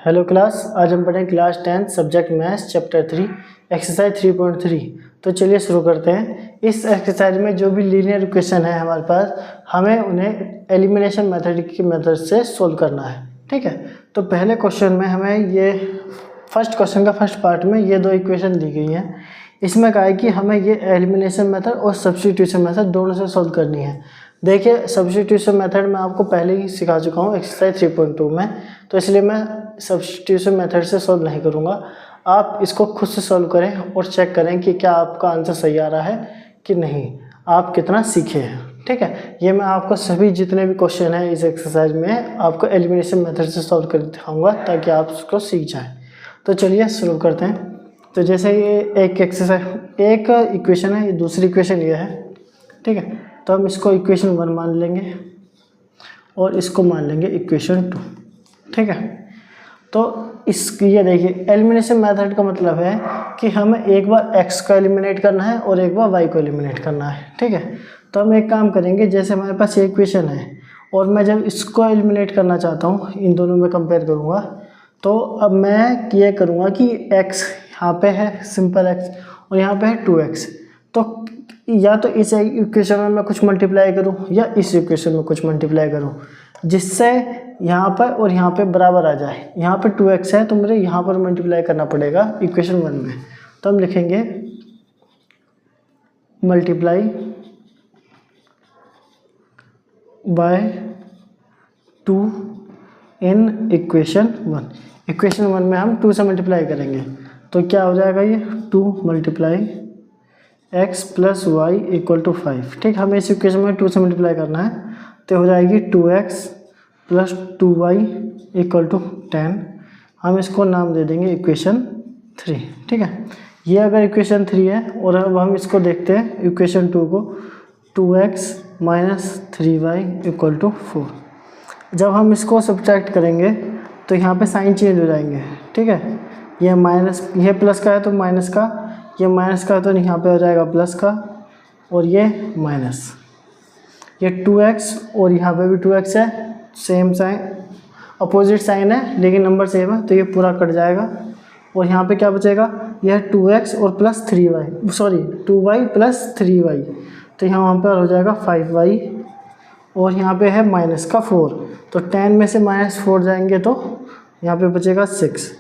Hello class, आज हम पढ़ें class 10 subject maths chapter 3 exercise 3.3। तो चलिए शुरू करते हैं। इस एक्सरसाइज में जो भी लीनियर इक्वेशन है हमारे पास, हमें उन्हें एलिमिनेशन मेथड की मदद से सोल्व करना है। ठीक है, तो पहले क्वेश्चन में हमें ये फर्स्ट क्वेश्चन का फर्स्ट पार्ट में ये दो इक्वेशन दी गई हैं। इसमें कहा है कि हमें ये एलिमिनेशन मेथड और सब्स्टिट्यूशन मेथड दोनों से सोल्व करनी है। देखिए, सब्स्टिट्यूशन मेथड मैं आपको पहले ही सिखा चुका हूँ एक्सरसाइज 3.2 में, तो इसलिए मैं सब्स्टिट्यूशन मेथड से सोल्व नहीं करूँगा। आप इसको खुद से सोल्व करें और चेक करें कि क्या आपका आंसर सही आ रहा है कि नहीं, आप कितना सीखे हैं। ठीक है, ये मैं आपको सभी जितने भी क्वेश्चन हैं इस एक्सरसाइज में आपको एलिमिनेशन मेथड से सोल्व कर दिखाऊँगा ताकि आप उसको सीख जाएँ। तो चलिए शुरू करते हैं। तो जैसे ये एक एक्सरसाइज एक इक्वेशन है, ये दूसरी इक्वेशन ये है। ठीक है, तो हम इसको इक्वेशन 1 मान लेंगे और इसको मान लेंगे इक्वेशन 2। ठीक है, तो ये देखिए, एलिमिनेशन मेथड का मतलब है कि हमें एक बार x को एलिमिनेट करना है और एक बार y को एलिमिनेट करना है। ठीक है, तो हम एक काम करेंगे, जैसे हमारे पास ये इक्वेशन है और मैं जब इसको एलिमिनेट करना चाहता हूँ, इन दोनों में कंपेयर करूँगा, तो अब मैं ये करूँगा कि x यहाँ पे है सिंपल x और यहाँ पे है 2x। तो या तो इस इक्वेशन में मैं कुछ मल्टीप्लाई करूँ या इस इक्वेशन में कुछ मल्टीप्लाई करूँ, जिससे यहाँ पर और यहाँ पे बराबर आ जाए। यहाँ पे 2x है तो मुझे यहाँ पर मल्टीप्लाई करना पड़ेगा इक्वेशन 1 में। तो हम लिखेंगे multiply by 2 in equation 1। Equation 1 में हम 2 से मल्टीप्लाई करेंगे तो क्या हो जाएगा, ये 2 multiply x plus y equal to 5। ठीक, हमें इस इक्वेशन में 2 से मल्टीप्लाई करना है तो हो जाएगी 2x plus 2y equal to 10। हम इसको नाम दे देंगे इक्वेशन 3। ठीक है, ये अगर इक्वेशन 3 है और अब हम इसको देखते हैं इक्वेशन 2 को, 2x minus 3y equal to 4। जब हम इसको सब्ट्रैक्ट करेंगे तो यहाँ पे साइन चेंज हो जाएंगे। ठीक है, ये माइनस, ये प्लस का है तो माइनस का, ये माइनस का है तो यहाँ पे हो जाएगा प्लस का, और ये माइनस, ये 2x और यहाँ पे भी 2x है, सेम साइन, अपोजिट साइन है लेकिन नंबर सेम है, तो ये पूरा कट जाएगा और यहाँ पे क्या बचेगा, यह 2x और plus 3y, sorry 2y plus 3y, तो यहाँ पर हो जाएगा 5y और यहाँ पे है माइनस का 4, तो 10 में से -4 जाएंगे तो यहाँ पे बचेगा 6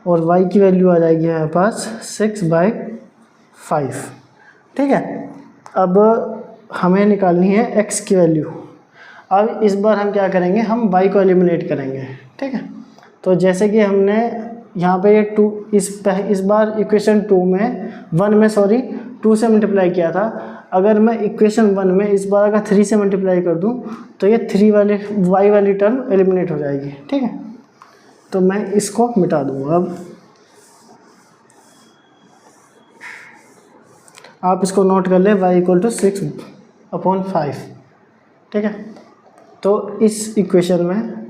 और y की वैल्यू आ जाएगी हमारे पास 6/5। ठीक है, अब हमें निकालनी है x की वैल्यू। अब इस बार हम क्या करेंगे, हम y को एलिमिनेट करेंगे। ठीक है, तो जैसे कि हमने यहाँ पे ये 2 इस बार इक्वेशन 2 से मल्टीप्लाई किया था। अगर मैं इक्वेशन 1 में इस बार अगर 3 से मल्टीप्लाई कर दूँ तो ये 3 वाले y वाली टर्म एलिमिनेट हो जाएगी। ठीक है, तो मैं इसको मिटा दूँगा। अब आप इसको नोट कर ले, y इक्वल टू 6/5। ठीक है, तो इस इक्वेशन में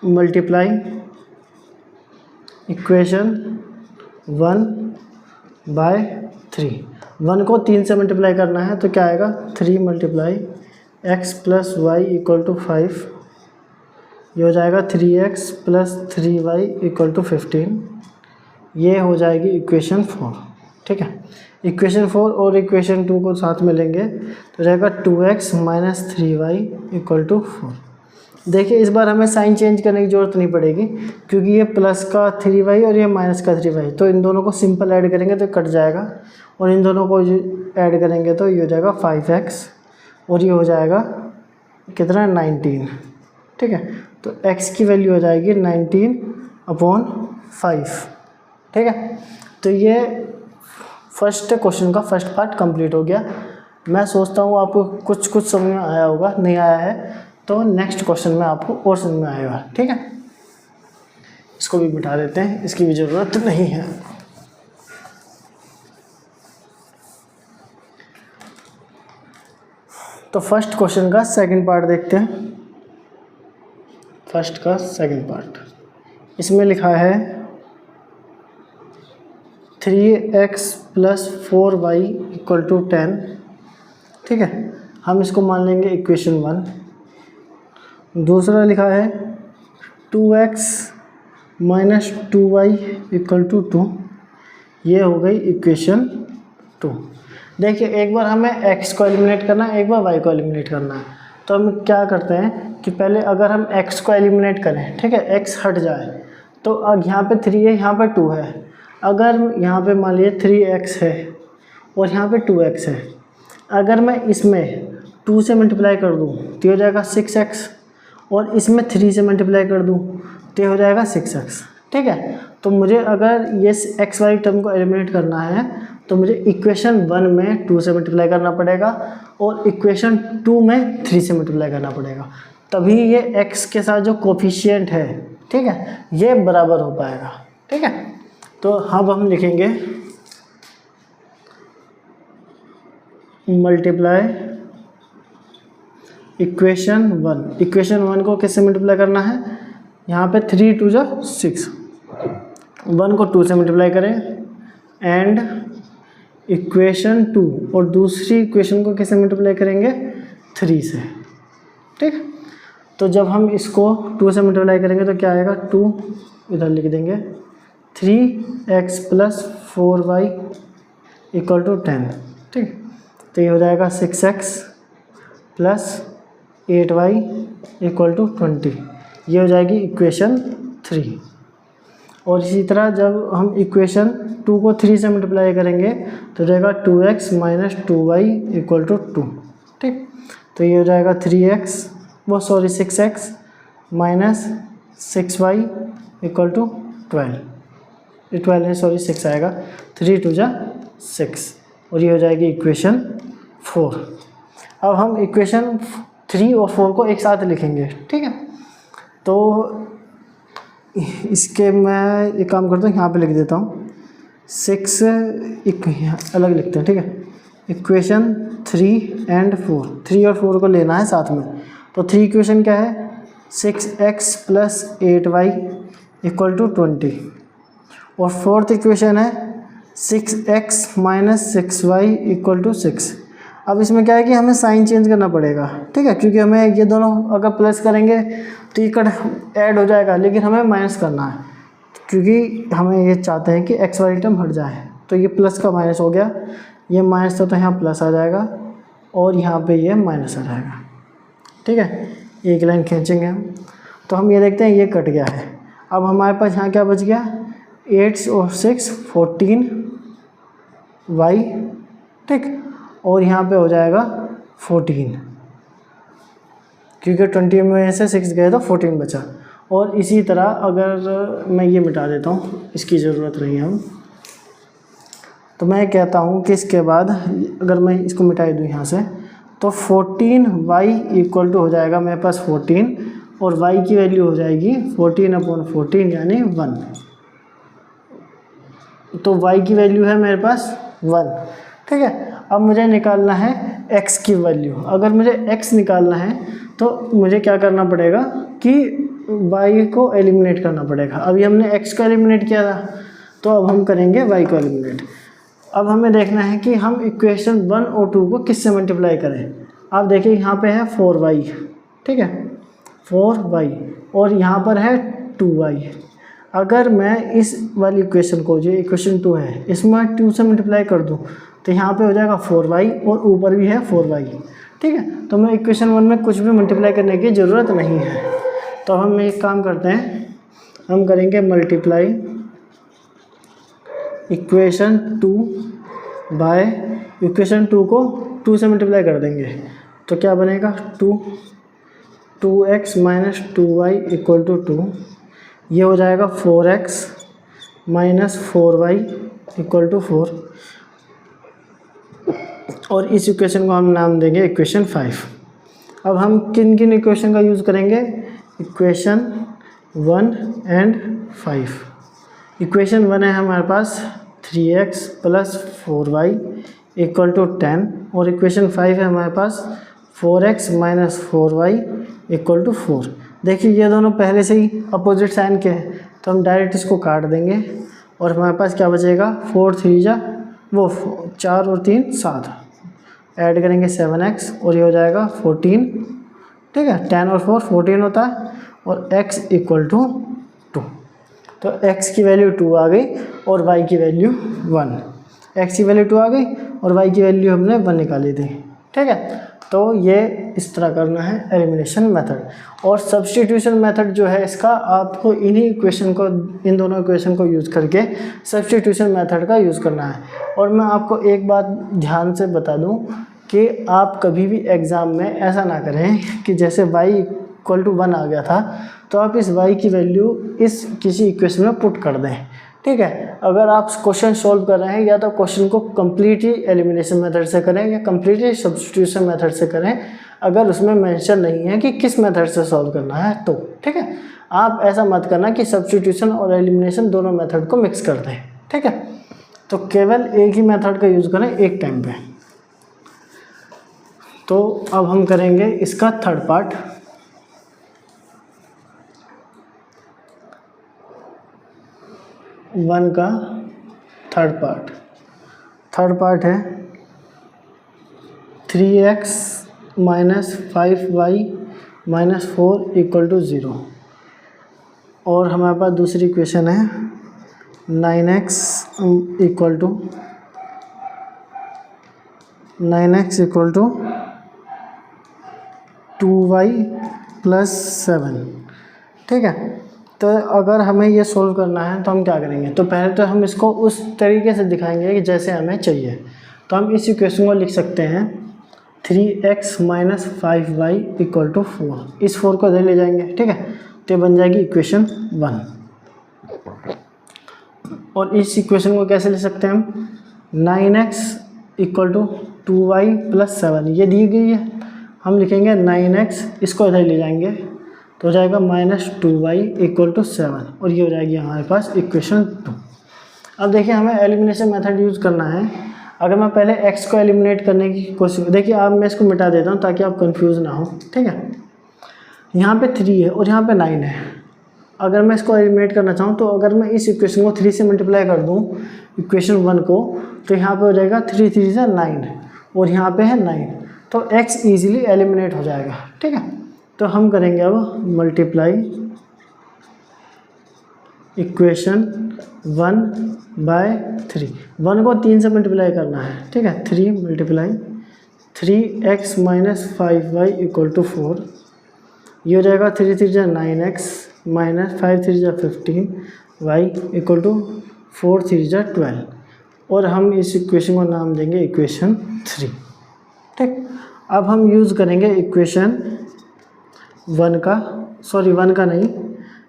मल्टीप्लाई इक्वेशन 1 बाय 3, 1 को 3 से मल्टीप्लाई करना है तो क्या आएगा, 3 multiply x plus y equal to 5, ये हो जाएगा 3x plus 3y equal to 15, ये हो जाएगी इक्वेशन 4। ठीक है, इक्वेशन 4 और इक्वेशन 2 को साथ में लेंगे तो रहेगा 2x minus 3y equal to 4। देखिए, इस बार हमें साइन चेंज करने की ज़रूरत नहीं पड़ेगी क्योंकि ये प्लस का 3y और ये माइनस का 3y, तो इन दोनों को सिंपल ऐड करेंगे तो कट जाएगा और इन दोनों को ऐड करेंगे तो ये हो जाएगा 5x और ये हो जाएगा कितना, 19। ठीक है, तो x की वैल्यू हो जाएगी 19/5। ठीक है, तो ये फर्स्ट क्वेश्चन का फर्स्ट पार्ट कंप्लीट हो गया। मैं सोचता हूँ आपको कुछ समझ में आया होगा, नहीं आया है तो नेक्स्ट क्वेश्चन में आपको और समझ में आएगा। ठीक है, इसको भी मिटा देते हैं, इसकी भी ज़रूरत नहीं है। तो फर्स्ट क्वेश्चन का सेकंड पार्ट देखते हैं। फर्स्ट का सेकंड पार्ट, इसमें लिखा है 3x plus 4y equal to 10। ठीक है, हम इसको मान लेंगे इक्वेशन 1। दूसरा लिखा है 2x minus 2y equal to 2, ये हो गई इक्वेशन 2। देखिए एक बार हमें x को एलिमिनेट करना है, एक बार y को एलिमिनेट करना है। तो हम क्या करते हैं कि पहले अगर हम x को एलिमिनेट करें, ठीक है, x हट जाए, तो अब यहाँ पे 3 है, यहाँ पे 2 है। अगर यहाँ पे मान लीजिए 3x है और यहाँ पे 2x है, अगर मैं इसमें 2 से मल्टीप्लाई कर दूँ तो हो जाएगा 6x, और इसमें 3 से मल्टीप्लाई कर दूँ तो हो जाएगा 6x, ठीक है। तो मुझे अगर ये x वाली टर्म को एलिमिनेट करना है तो मुझे इक्वेशन 1 में 2 से मल्टीप्लाई करना पड़ेगा और इक्वेशन 2 में 3 से मल्टीप्लाई करना पड़ेगा, तभी ये x के साथ जो कोफिशिएंट है, ठीक है, ये बराबर हो पाएगा, ठीक है। तो अब हम लिखेंगे मल्टीप्लाई इक्वेशन 1। इक्वेशन 1 को किससे मल्टीप्लाई करना है, यहाँ पे 3 2 जा 6, 1 को 2 से मल्टीप्लाई करें, एंड इक्वेशन 2 और दूसरी इक्वेशन को किससे मल्टीप्लाई करेंगे, 3 से, ठीक। तो जब हम इसको 2 से मल्टीप्लाई करेंगे तो क्या आएगा, 2 इधर लिख देंगे, 3x plus 4y equal to 10, ठीक। तो ये हो जाएगा 6x plus 8y equal to 20, ये हो जाएगी इक्वेशन 3। और इसी तरह जब हम इक्वेशन 2 को 3 से मल्टीप्लाई करेंगे तो हो जाएगा 2x minus 2y equal to 2, ठीक। तो ये हो जाएगा 6x minus 6y equal to 12, 6 आएगा, 3 2 जा 6, और ये हो जाएगी इक्वेशन 4। अब हम इक्वेशन 3 और 4 को एक साथ लिखेंगे, ठीक है। तो इसके मैं एक काम करता हूँ, यहाँ पे लिख देता हूँ 6 अलग लिखते हैं, ठीक है। इक्वेशन 3 एंड 4, 3 और 4 को लेना है साथ में। तो 3 इक्वेशन क्या है, 6x plus 8y equal to 20, और 4th इक्वेशन है 6x minus 6y equal to 6। अब इसमें क्या है कि हमें साइन चेंज करना पड़ेगा, ठीक है, क्योंकि हमें ये दोनों अगर प्लस करेंगे तो ये कट ऐड हो जाएगा, लेकिन हमें माइनस करना है, क्योंकि हमें ये चाहते हैं कि x वाली टर्म हट जाए। तो ये प्लस का माइनस हो गया, ये माइनस था तो यहाँ प्लस आ जाएगा, और यहाँ पे ये माइनस आ जाएगा, ठीक है। एक लाइन खींचेंगे हम, तो हम ये देखते हैं ये कट गया है। अब हमारे पास यहाँ क्या बच गया, 8 और 6 14y, ठीक, और यहाँ पे हो जाएगा 14, क्योंकि 20 में से 6 गए तो 14 बचा। और इसी तरह अगर मैं ये मिटा देता हूँ, इसकी ज़रूरत नहीं है हम, तो मैं कहता हूँ कि इसके बाद अगर मैं इसको मिटा दूँ यहाँ से, तो 14y इक्वल टू हो जाएगा मेरे पास 14, और y की वैल्यू हो जाएगी 14/14 यानी 1। तो y की वैल्यू है मेरे पास 1, ठीक है। अब मुझे निकालना है x की वैल्यू। अगर मुझे x निकालना है तो मुझे क्या करना पड़ेगा कि y को एलिमिनेट करना पड़ेगा। अभी हमने x को एलिमिनेट किया था, तो अब हम करेंगे y को एलिमिनेट। अब हमें देखना है कि हम इक्वेशन 1 और 2 को किससे मल्टीप्लाई करें। आप देखिए यहाँ पे है 4y, ठीक है, 4y, और यहाँ पर है 2y। अगर मैं इस वाली इक्वेशन को, जो इक्वेशन 2 है, इसमें 2 से मल्टीप्लाई कर दूँ तो यहाँ पे हो जाएगा 4y, और ऊपर भी है 4y, ठीक है। तो मैं इक्वेशन 1 में कुछ भी मल्टीप्लाई करने की ज़रूरत नहीं है। तो हम एक काम करते हैं, हम करेंगे मल्टीप्लाई इक्वेशन 2 बाय इक्वेशन 2 को 2 से मल्टीप्लाई कर देंगे, तो क्या बनेगा, 2x minus 2y equal to 2, ये हो जाएगा 4x minus 4y equal to 4, और इस इक्वेशन को हम नाम देंगे इक्वेशन 5। अब हम किन किन इक्वेशन का यूज़ करेंगे, इक्वेशन 1 एंड 5। इक्वेशन 1 है हमारे पास 3x plus 4y equal to 10, और इक्वेशन 5 है हमारे पास 4x minus 4y equal to 4। देखिए ये दोनों पहले से ही अपोजिट साइन के हैं, तो हम डायरेक्ट इसको काट देंगे, और हमारे पास क्या बचेगा, 4 3 जा वो 4 और 3 7, ऐड करेंगे 7x, और ये हो जाएगा 14, ठीक है। 10 और 4 14 होता है, और x इक्वल टू 2, तो x की वैल्यू 2 आ गई और y की वैल्यू 1। x की वैल्यू 2 आ गई और y की वैल्यू हमने 1 निकाली थी, ठीक है। तो ये इस तरह करना है एलिमिनेशन मेथड। और सब्स्टिट्यूशन मेथड जो है इसका आपको इन्हीं इक्वेशन को, इन दोनों इक्वेशन को यूज़ करके सब्स्टिट्यूशन मेथड का यूज़ करना है। और मैं आपको एक बात ध्यान से बता दूं कि आप कभी भी एग्ज़ाम में ऐसा ना करें कि जैसे y इक्वल टू 1 आ गया था तो आप इस y की वैल्यू इस किसी इक्वेशन में पुट कर दें, ठीक है। अगर आप क्वेश्चन सॉल्व कर रहे हैं या तो क्वेश्चन को कम्प्लीटली एलिमिनेशन मेथड से करें या कम्प्लीटली सब्स्टिट्यूशन मेथड से करें, अगर उसमें मेंशन नहीं है कि किस मेथड से सॉल्व करना है तो, ठीक है। आप ऐसा मत करना कि सब्स्टिट्यूशन और एलिमिनेशन दोनों मेथड को मिक्स कर दें, ठीक है। तो केवल एक ही मेथड का यूज़ करें एक टाइम पे। तो अब हम करेंगे इसका थर्ड पार्ट। वन का थर्ड पार्ट है 3x minus 5y minus 4 equal to 0। और हमारे पास दूसरी इक्वेशन है 9x equal to 2y plus 7, ठीक है। तो अगर हमें ये सोल्व करना है तो हम क्या करेंगे, तो पहले तो हम इसको उस तरीके से दिखाएंगे कि जैसे हमें चाहिए। तो हम इस इक्वेशन को लिख सकते हैं 3x minus 5y equal to 4। इस 4 को इधर ले जाएंगे, ठीक है। तो ये बन जाएगी इक्वेशन 1। और इस इक्वेशन को कैसे ले सकते हैं हम, 9x equal to 2y plus 7 ये दी गई है। हम लिखेंगे 9x, इसको इधर ले जाएंगे तो हो जाएगा माइनस 2y इक्वल टू 7 और ये हो जाएगी हमारे पास इक्वेशन 2। अब देखिए हमें एलिमिनेशन मेथड यूज़ करना है। अगर मैं पहले x को एलिमिनेट करने की कोशिश, देखिए आप मैं इसको मिटा देता हूँ ताकि आप कंफ्यूज ना हो, ठीक है। यहाँ पे 3 है और यहाँ पे 9 है। अगर मैं इसको एलिमिनेट करना चाहूँ तो अगर मैं इस इक्वेशन को 3 से मल्टीप्लाई कर दूँ इक्वेशन 1 को, तो यहाँ पे हो जाएगा 3 3 से 9 और यहाँ पे है 9, तो x ईजिली एलिमिनेट हो जाएगा, ठीक है। तो हम करेंगे अब मल्टीप्लाई इक्वेशन 1 बाय 3। 1 को 3 से मल्टीप्लाई करना है, ठीक है। 3 multiply 3x minus 5y equal to 4। ये हो जाएगा 3 3 जा 9x माइनस 5 3 जा 15y इक्वल टू 4 3 जा 12। और हम इस इक्वेशन को नाम देंगे इक्वेशन 3, ठीक। अब हम यूज़ करेंगे इक्वेशन 1 का नहीं,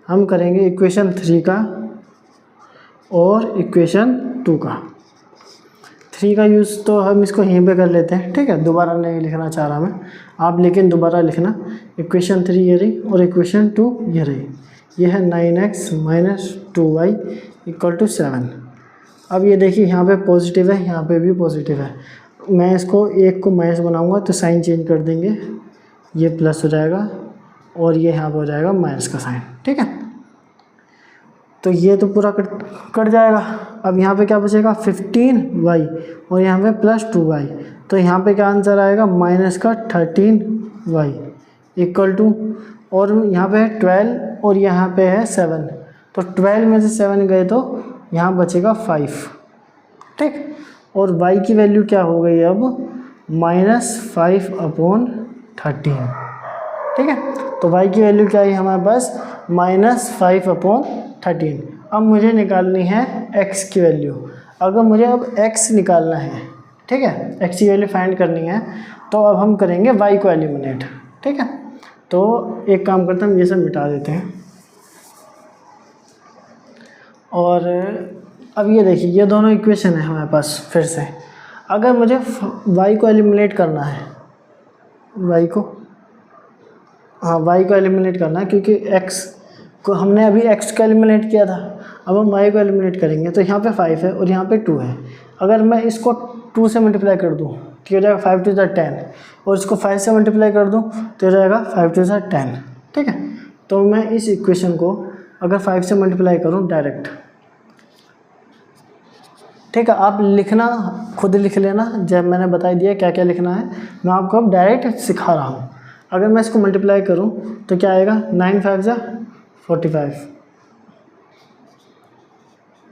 हम करेंगे इक्वेशन 3 का और इक्वेशन 2 का। 3 का यूज़ तो हम इसको यहीं पे कर लेते हैं, ठीक है। दोबारा नहीं लिखना चाह रहा मैं, आप लेकिन दोबारा लिखना। इक्वेशन 3 ये रही और इक्वेशन 2 ये रही। ये है 9x minus 2y equal to 7। अब ये देखिए यहाँ पे पॉजिटिव है, यहाँ पे भी पॉजिटिव है। मैं इसको एक को माइनस बनाऊँगा तो साइन चेंज कर देंगे, ये प्लस हो जाएगा और ये यहाँ पर हो जाएगा माइनस का साइन, ठीक है। तो ये तो पूरा कट जाएगा। अब यहाँ पे क्या बचेगा 15y और यहाँ पे प्लस 2y, तो यहाँ पे क्या आंसर आएगा माइनस का 13y इक्वल टू, और यहाँ पे है 12 और यहाँ पे है 7, तो 12 में से 7 गए तो यहाँ बचेगा 5, ठीक। और y की वैल्यू क्या हो गई अब माइनस 5/13, ठीक है। तो y की वैल्यू क्या है हमारे पास माइनस 5/13। अब मुझे निकालनी है x की वैल्यू। अगर मुझे अब x निकालना है, ठीक है, x की वैल्यू फाइंड करनी है, तो अब हम करेंगे y को एलिमिनेट, ठीक है। तो एक काम करते हैं, हम ये सब मिटा देते हैं। और अब ये देखिए ये दोनों इक्वेशन है हमारे पास। फिर से अगर मुझे y को एलिमिनेट करना है, y को एलिमिनेट करना है, क्योंकि x को हमने अभी x को एलिमिनेट किया था, अब हम y को एलिमिनेट करेंगे। तो यहाँ पे 5 है और यहाँ पे 2 है। अगर मैं इसको 2 से मल्टीप्लाई कर दूँ तो हो जाएगा 5 2 जा 10, और इसको 5 से मल्टीप्लाई कर दूँ तो हो जाएगा 5 2 जा 10, ठीक है। तो मैं इस इक्वेशन को अगर 5 से मल्टीप्लाई करूँ डायरेक्ट, ठीक है। आप लिखना खुद लिख लेना, जब मैंने बता दिया क्या क्या लिखना है, मैं आपको अब डायरेक्ट सिखा रहा हूँ। अगर मैं इसको मल्टीप्लाई करूँ तो क्या आएगा 9 5 जा 45,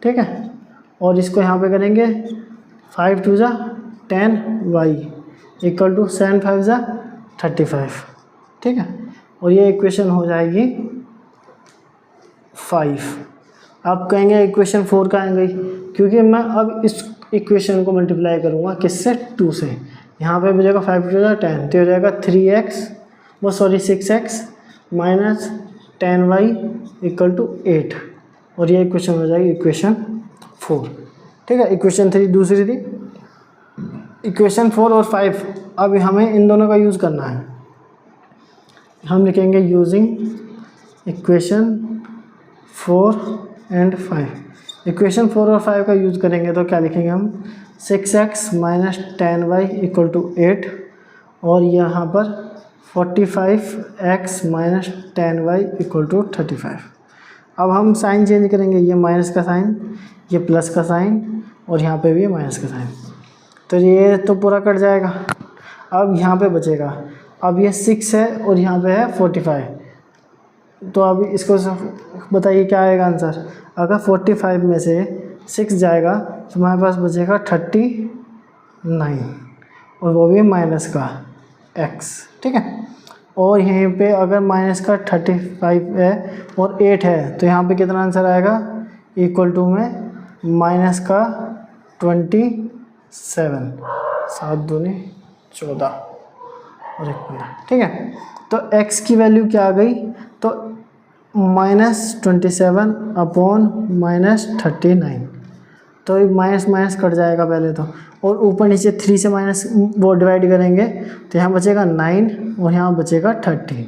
ठीक है। और इसको यहाँ पे करेंगे 5 2 ज़ा 10 y इक्वल टू 7 5 ज़ा 35, ठीक है। और ये इक्वेशन हो जाएगी 5। आप कहेंगे इक्वेशन 4 का आएंगे, क्योंकि मैं अब इस इक्वेशन को मल्टीप्लाई करूँगा किससे, 2 से। यहाँ पे बचेगा 5 2 ज़ा 10, तो हो जाएगा 6x minus 10y equal to 8, और ये इक्वेशन हो जाएगी इक्वेशन 4, ठीक है। इक्वेशन 3 दूसरी थी। इक्वेशन 4 और 5 अब हमें इन दोनों का यूज़ करना है। हम लिखेंगे यूजिंग इक्वेशन 4 एंड 5। इक्वेशन 4 और 5 का यूज़ करेंगे तो क्या लिखेंगे हम, 6x minus 10y equal to 8, और यहाँ पर 45x minus 10y equal to 35। अब हम साइन चेंज करेंगे, ये माइनस का साइन, ये प्लस का साइन, और यहाँ पे भी माइनस का साइन, तो ये तो पूरा कट जाएगा। अब यहाँ पे बचेगा, अब ये 6 है और यहाँ पे है 45, तो अब इसको बताइए क्या आएगा आंसर। अगर 45 में से 6 जाएगा तो हमारे पास बचेगा 39, और वो भी माइनस का x, ठीक है। और यहीं पे अगर माइनस का 35 है और 8 है तो यहाँ पे कितना आंसर आएगा, इक्वल टू में माइनस का 27, 7 दूनी 14 और 1 15, ठीक है। तो x की वैल्यू क्या आ गई, तो -27 अपॉन -39, तो माइनस माइनस कट जाएगा पहले तो, और ऊपर नीचे 3 से माइनस वो डिवाइड करेंगे तो यहाँ बचेगा 9 और यहाँ बचेगा 13,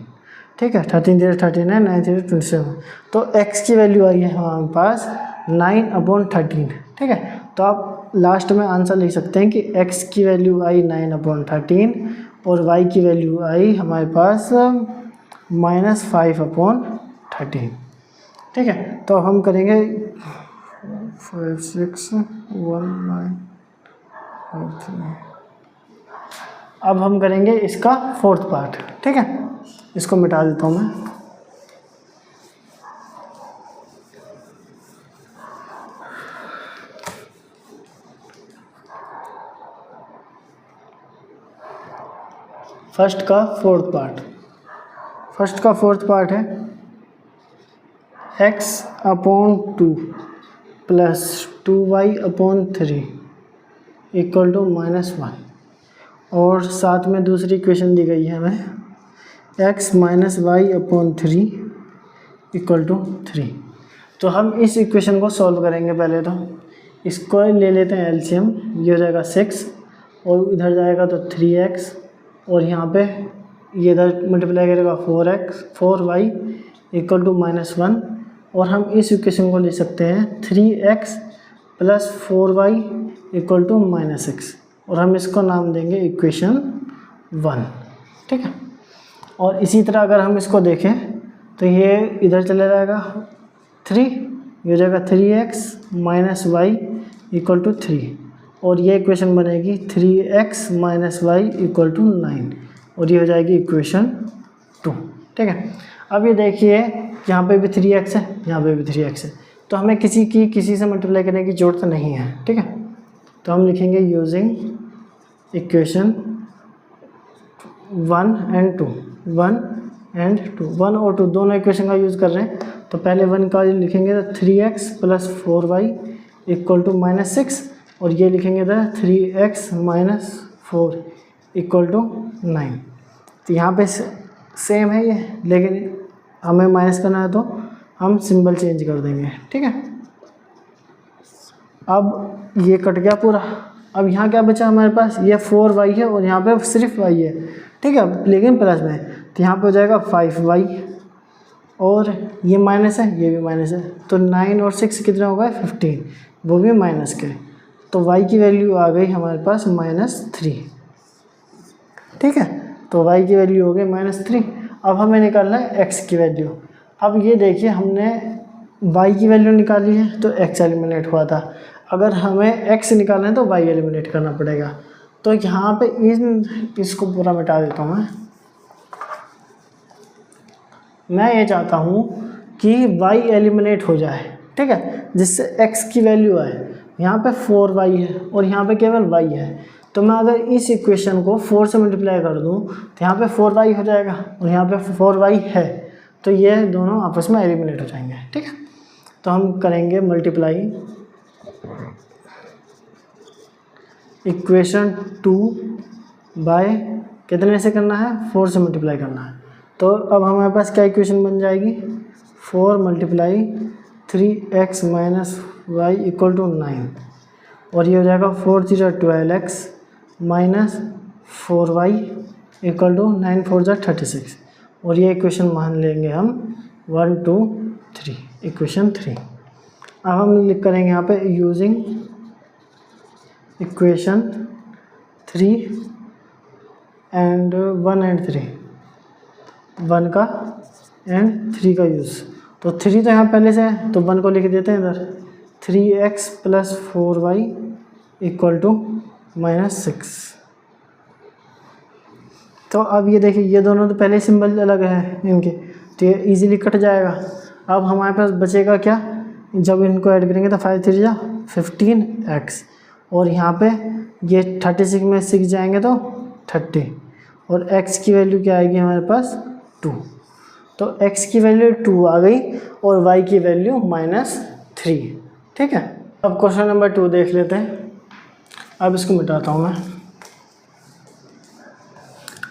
ठीक है। 13 0 39, 9 0 27, तो x की वैल्यू आई है हमारे पास 9/13, ठीक है। तो आप लास्ट में आंसर लिख सकते हैं कि x की वैल्यू आई 9/13 और y की वैल्यू आई हमारे पास -5/13, ठीक है। तो अब हम करेंगे 5 6 1 9 3। अब हम करेंगे इसका 4th पार्ट, ठीक है। इसको मिटा देता हूँ मैं। फर्स्ट का 4th पार्ट है x/2 plus 2y/3 equal to -1, और साथ में दूसरी इक्वेशन दी गई है हमें x minus y/3 equal to 3। तो हम इस इक्वेशन को सॉल्व करेंगे। पहले तो इसको ले लेते हैं एलसीएम, ये हो जाएगा 6 और इधर जाएगा तो 3x, और यहाँ पे ये इधर मल्टीप्लाई करेगा 4y इक्वल टू -1, और हम इस इक्वेशन को ले सकते हैं 3x plus 4y equal to -6, और हम इसको नाम देंगे इक्वेशन 1, ठीक है। और इसी तरह अगर हम इसको देखें तो ये इधर चला जाएगा 3, ये हो जाएगा 3x minus y equal to 3, और ये इक्वेशन बनेगी 3x minus y equal to 9, और ये हो जाएगी इक्वेशन 2, ठीक है। अब ये देखिए यहाँ पे भी 3x है, यहाँ पे भी 3x है, तो हमें किसी से मल्टीप्लाई करने की जरूरत नहीं है, ठीक है। तो हम लिखेंगे यूजिंग इक्वेशन 1 एंड 2, 1 और 2 दोनों इक्वेशन का यूज़ कर रहे हैं। तो पहले 1 का लिखेंगे तो 3x plus 4y equal to -6, और ये लिखेंगे तो 3x माइनस 4 इक्वल टू 9। तो यहाँ पे सेम है ये, लेकिन हमें माइनस करना है तो हम सिंबल चेंज कर देंगे, ठीक है। अब ये कट गया पूरा। अब यहाँ क्या बचा हमारे पास, ये 4y है और यहाँ पे सिर्फ y है, ठीक है, लेकिन प्लस में, तो यहाँ पे हो जाएगा 5y, और ये माइनस है, ये भी माइनस है, तो 9 और 6 कितना होगा 15, वो भी माइनस के, तो y की वैल्यू आ गई हमारे पास -3, ठीक है। तो y की वैल्यू हो गई -3। अब हमें निकालना है x की वैल्यू। अब ये देखिए हमने y की वैल्यू निकाली है तो x एलिमिनेट हुआ था, अगर हमें x निकालना है तो y एलिमिनेट करना पड़ेगा। तो यहाँ पे इसको पूरा मिटा देता हूँ मैं ये चाहता हूँ कि y एलिमिनेट हो जाए, ठीक है, जिससे x की वैल्यू आए। यहाँ पे 4y है और यहाँ पे केवल y है, तो मैं अगर इस इक्वेशन को 4 से मल्टीप्लाई कर दूँ तो यहाँ पे 4y हो जाएगा और यहाँ पे 4y है, तो ये दोनों आपस में एलिमिनेट हो जाएंगे। ठीक है, तो हम करेंगे मल्टीप्लाई इक्वेशन 2 बाय कितने से करना है, 4 से मल्टीप्लाई करना है। तो अब हमारे पास क्या इक्वेशन बन जाएगी, 4 multiply 3x minus y equal to 9, और ये हो जाएगा 4 × 12x minus 4y equal to 9 × 4 = 36, और ये इक्वेशन मान लेंगे हम 1 2 3, इक्वेशन 3। अब हम लिख करेंगे यहाँ पे यूजिंग इक्वेशन 3 एंड 1 एंड 3, 1 का एंड 3 का यूज़। तो 3 तो यहाँ पहले से है, तो 1 को लिख देते हैं इधर, 3x + 4y इक्वल टू -6। तो अब ये देखिए, ये दोनों तो पहले सिंबल अलग है इनके, तो ये ईजिली कट जाएगा। अब हमारे पास बचेगा क्या, जब इनको ऐड करेंगे तो 5 3 = 15x, और यहाँ पे ये 36 में 6 जाएंगे तो 30, और x की वैल्यू क्या आएगी हमारे पास 2। तो x की वैल्यू 2 आ गई और y की वैल्यू -3। ठीक है, अब क्वेश्चन नंबर 2 देख लेते हैं। अब इसको मिटाता हूँ मैं।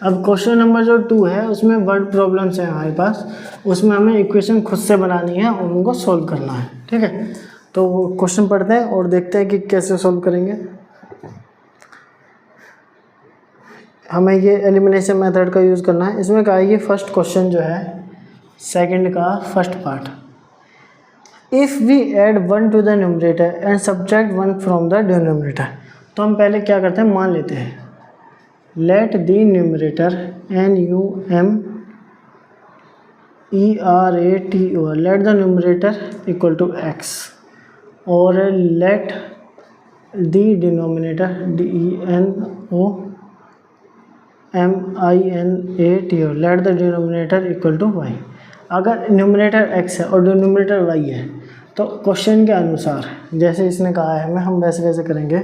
अब क्वेश्चन नंबर जो 2 है उसमें वर्ड प्रॉब्लम्स है हमारे पास, उसमें हमें इक्वेशन खुद से बनानी है और उनको सॉल्व करना है। ठीक है, तो क्वेश्चन पढ़ते हैं और देखते हैं कि कैसे सॉल्व करेंगे। हमें ये एलिमिनेशन मेथड का यूज़ करना है। इसमें कहा है कि फर्स्ट क्वेश्चन जो है सेकंड का first part, if we add 1 to the numerator and subtract 1 from the denominator. तो हम पहले क्या करते हैं, मान लेते हैं let the numerator NUMERATOR let the numerator equal to x, और let the denominator DENOMINATOR let the denominator equal to y। अगर न्यूमरेटर x है और डिनोमिनेटर y है तो क्वेश्चन के अनुसार जैसे इसने कहा है हम वैसे वैसे करेंगे।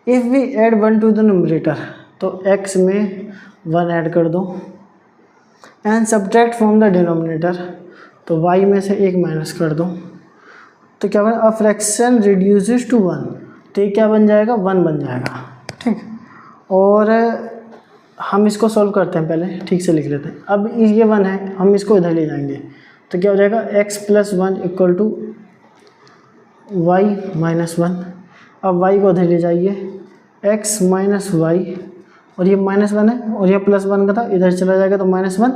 If we add 1 to the numerator, तो x में 1 ऐड कर दो, and subtract from the denominator, तो y में से 1 माइनस कर दो। तो क्या बना, अ फ्रैक्शन रिड्यूसेस टू 1, तो ये क्या बन जाएगा, 1 बन जाएगा। ठीक, और हम इसको सॉल्व करते हैं, पहले ठीक से लिख लेते हैं। अब ये 1 है, हम इसको इधर ले जाएंगे, तो क्या हो जाएगा, x + 1 इक्वल टू y - 1। अब y को इधर ले जाइए, x - y, और ये -1 है और ये +1 का था, इधर चला जाएगा तो -1,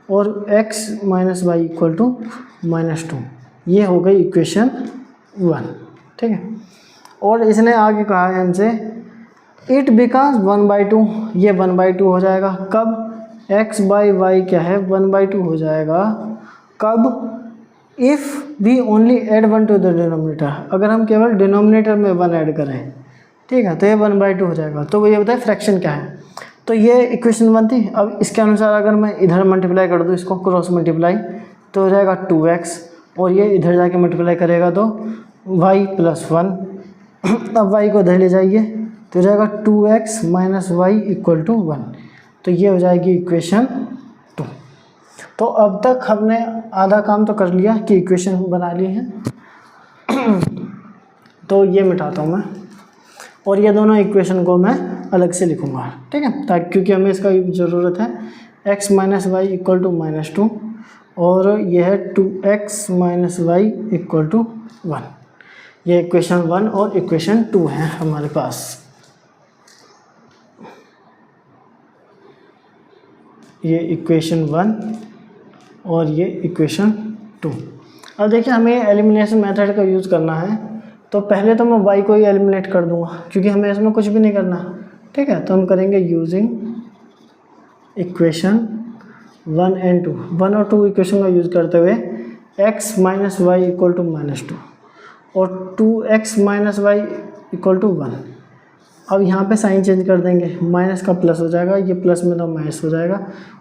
और x - y इक्वल टू -2। ये हो गई इक्वेशन 1। ठीक है, और इसने आगे कहा है हमसे इट बिकम्स 1/2, ये 1/2 हो जाएगा। कब, x/y क्या है, 1/2 हो जाएगा। कब, if we only add 1 to the denominator, अगर हम केवल डिनोमिनेटर में 1 ऐड करें, ठीक है, तो ये 1/2 हो जाएगा। तो ये बताए फ्रैक्शन क्या है। तो ये इक्वेशन 1 थी। अब इसके अनुसार अगर मैं इधर मल्टीप्लाई कर दूँ, इसको क्रॉस मल्टीप्लाई, तो हो जाएगा 2x, और ये इधर जाके मल्टीप्लाई करेगा तो y + 1। अब y को इधर ले जाइए तो हो जाएगा 2x - y इक्वल टू 1। तो ये हो जाएगी इक्वेशन 2। तो अब तक हमने आधा काम तो कर लिया कि इक्वेशन बना ली है। तो ये मिटाता हूँ मैं, और ये दोनों इक्वेशन को मैं अलग से लिखूँगा। ठीक है, ताकि क्योंकि हमें इसका ज़रूरत है। x - y इक्वल टू -2, और यह है 2x - y इक्वल टू 1। ये इक्वेशन 1 और इक्वेशन 2 है हमारे पास। ये इक्वेशन 1 और ये इक्वेशन 2। अब देखिए हमें एलिमिनेशन मेथड का यूज़ करना है, तो पहले तो मैं y को ही एलिमिनेट कर दूंगा क्योंकि हमें इसमें कुछ भी नहीं करना। ठीक है, तो हम करेंगे यूजिंग इक्वेशन 1 एंड 2, 1 और 2 इक्वेशन का यूज़ करते हुए x - y इक्वल टू -2 और 2x - y इक्वल टू 1। अब यहाँ पे साइन चेंज कर देंगे, माइनस का प्लस हो जाएगा, ये प्लस में तो माइनस हो जाएगा,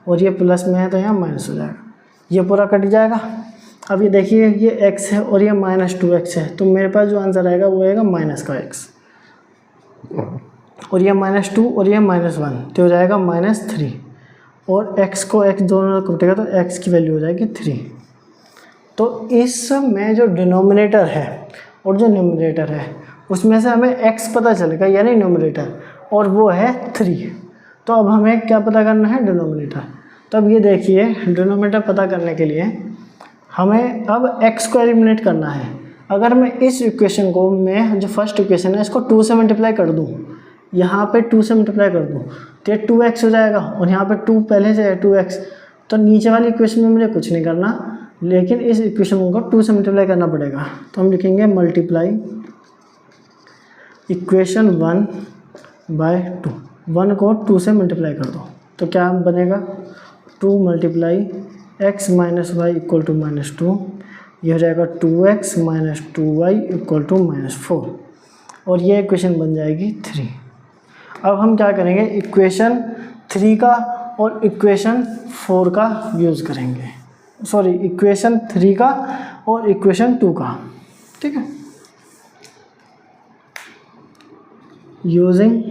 और ये प्लस में है तो यहाँ माइनस हो जाएगा, ये पूरा कट जाएगा। अब ये देखिए ये x है और ये -2x है, तो मेरे पास जो आंसर आएगा वो आएगा माइनस का x, और ये -2 और ये -1 तो हो जाएगा -3, और x को x दोनों कटेगा तो x की वैल्यू हो जाएगी 3। तो इसमें जो डिनोमिनेटर है और जो न्यूमरेटर है उसमें से हमें x पता चलेगा यानी न्यूमरेटर, और वो है 3। तो अब हमें क्या पता करना है, डिनोमिनेटर। तो अब ये देखिए डिनोमिनेटर पता करने के लिए हमें अब x को एलिमिनेट करना है। अगर मैं इस इक्वेशन को, मैं जो फर्स्ट इक्वेशन है इसको 2 से मल्टीप्लाई कर दूँ, यहाँ पे 2 से मल्टीप्लाई कर दूँ तो ये 2x हो जाएगा, और यहाँ पे 2 पहले से है 2x, तो नीचे वाली इक्वेशन में मुझे कुछ नहीं करना, लेकिन इस इक्वेशन को 2 से मल्टीप्लाई करना पड़ेगा। तो हम लिखेंगे मल्टीप्लाई इक्वेशन 1/2, 1 को 2 से मल्टीप्लाई कर दो तो क्या बनेगा, 2 multiply x minus y equal to -2, ये हो जाएगा 2x minus 2y equal to -4, और ये इक्वेशन बन जाएगी 3। अब हम क्या करेंगे, इक्वेशन 3 का और इक्वेशन 4 का यूज़ करेंगे, सॉरी इक्वेशन 3 का और इक्वेशन 2 का, ठीक है। यूजिंग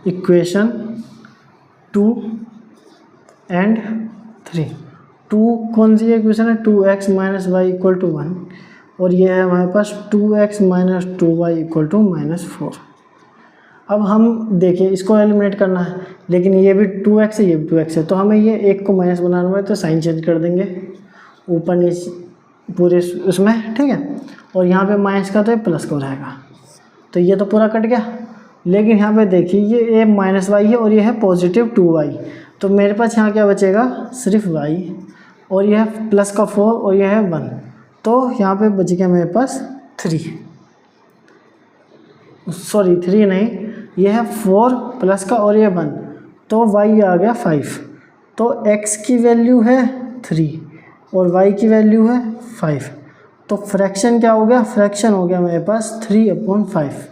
इक्वेशन 2 एंड 3, 2 कौन सी इक्वेशन है, 2x minus y equal to 1, और ये है हमारे पास 2x minus 2y equal to -4। अब हम देखिए इसको एलिमिनेट करना है, लेकिन ये भी 2x है ये भी 2x है, तो हमें ये एक को माइनस बनाना है, तो साइन चेंज कर देंगे ऊपर नीचे पूरे उसमें, ठीक है। और यहाँ पे माइनस का तो ये प्लस का हो जाएगा, तो ये तो पूरा कट गया। लेकिन यहाँ पे देखिए ये -y है और ये है पॉजिटिव 2y, तो मेरे पास यहाँ क्या बचेगा, सिर्फ y, और यह है प्लस का 4 और यह है 1, तो यहाँ पे बच गया मेरे पास 3, सॉरी 3 नहीं, यह है 4 प्लस का और यह 1, तो y आ गया 5। तो x की वैल्यू है 3 और y की वैल्यू है 5, तो फ्रैक्शन क्या हो गया, फ्रैक्शन हो गया मेरे पास 3/5,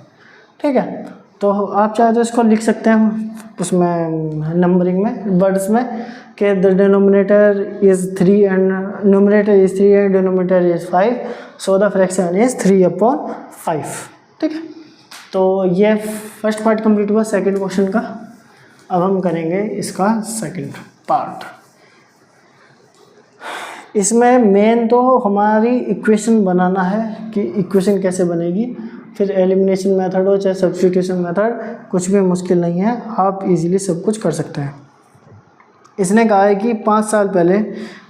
ठीक है। तो आप चाहे तो इसको लिख सकते हैं उसमें नंबरिंग में, वर्ड्स में, कि the denominator is 3 and numerator is 3 and denominator is 5, so the fraction is 3/5, ठीक है। तो ये फर्स्ट पार्ट कंप्लीट हुआ सेकंड क्वेश्चन का। अब हम करेंगे इसका सेकंड पार्ट। इसमें मेन तो हमारी इक्वेशन बनाना है कि इक्वेशन कैसे बनेगी, फिर एलिमिनेशन मेथड हो चाहे सब्स्टिट्यूशन मेथड, कुछ भी मुश्किल नहीं है, आप इजीली सब कुछ कर सकते हैं। इसने कहा है कि 5 साल पहले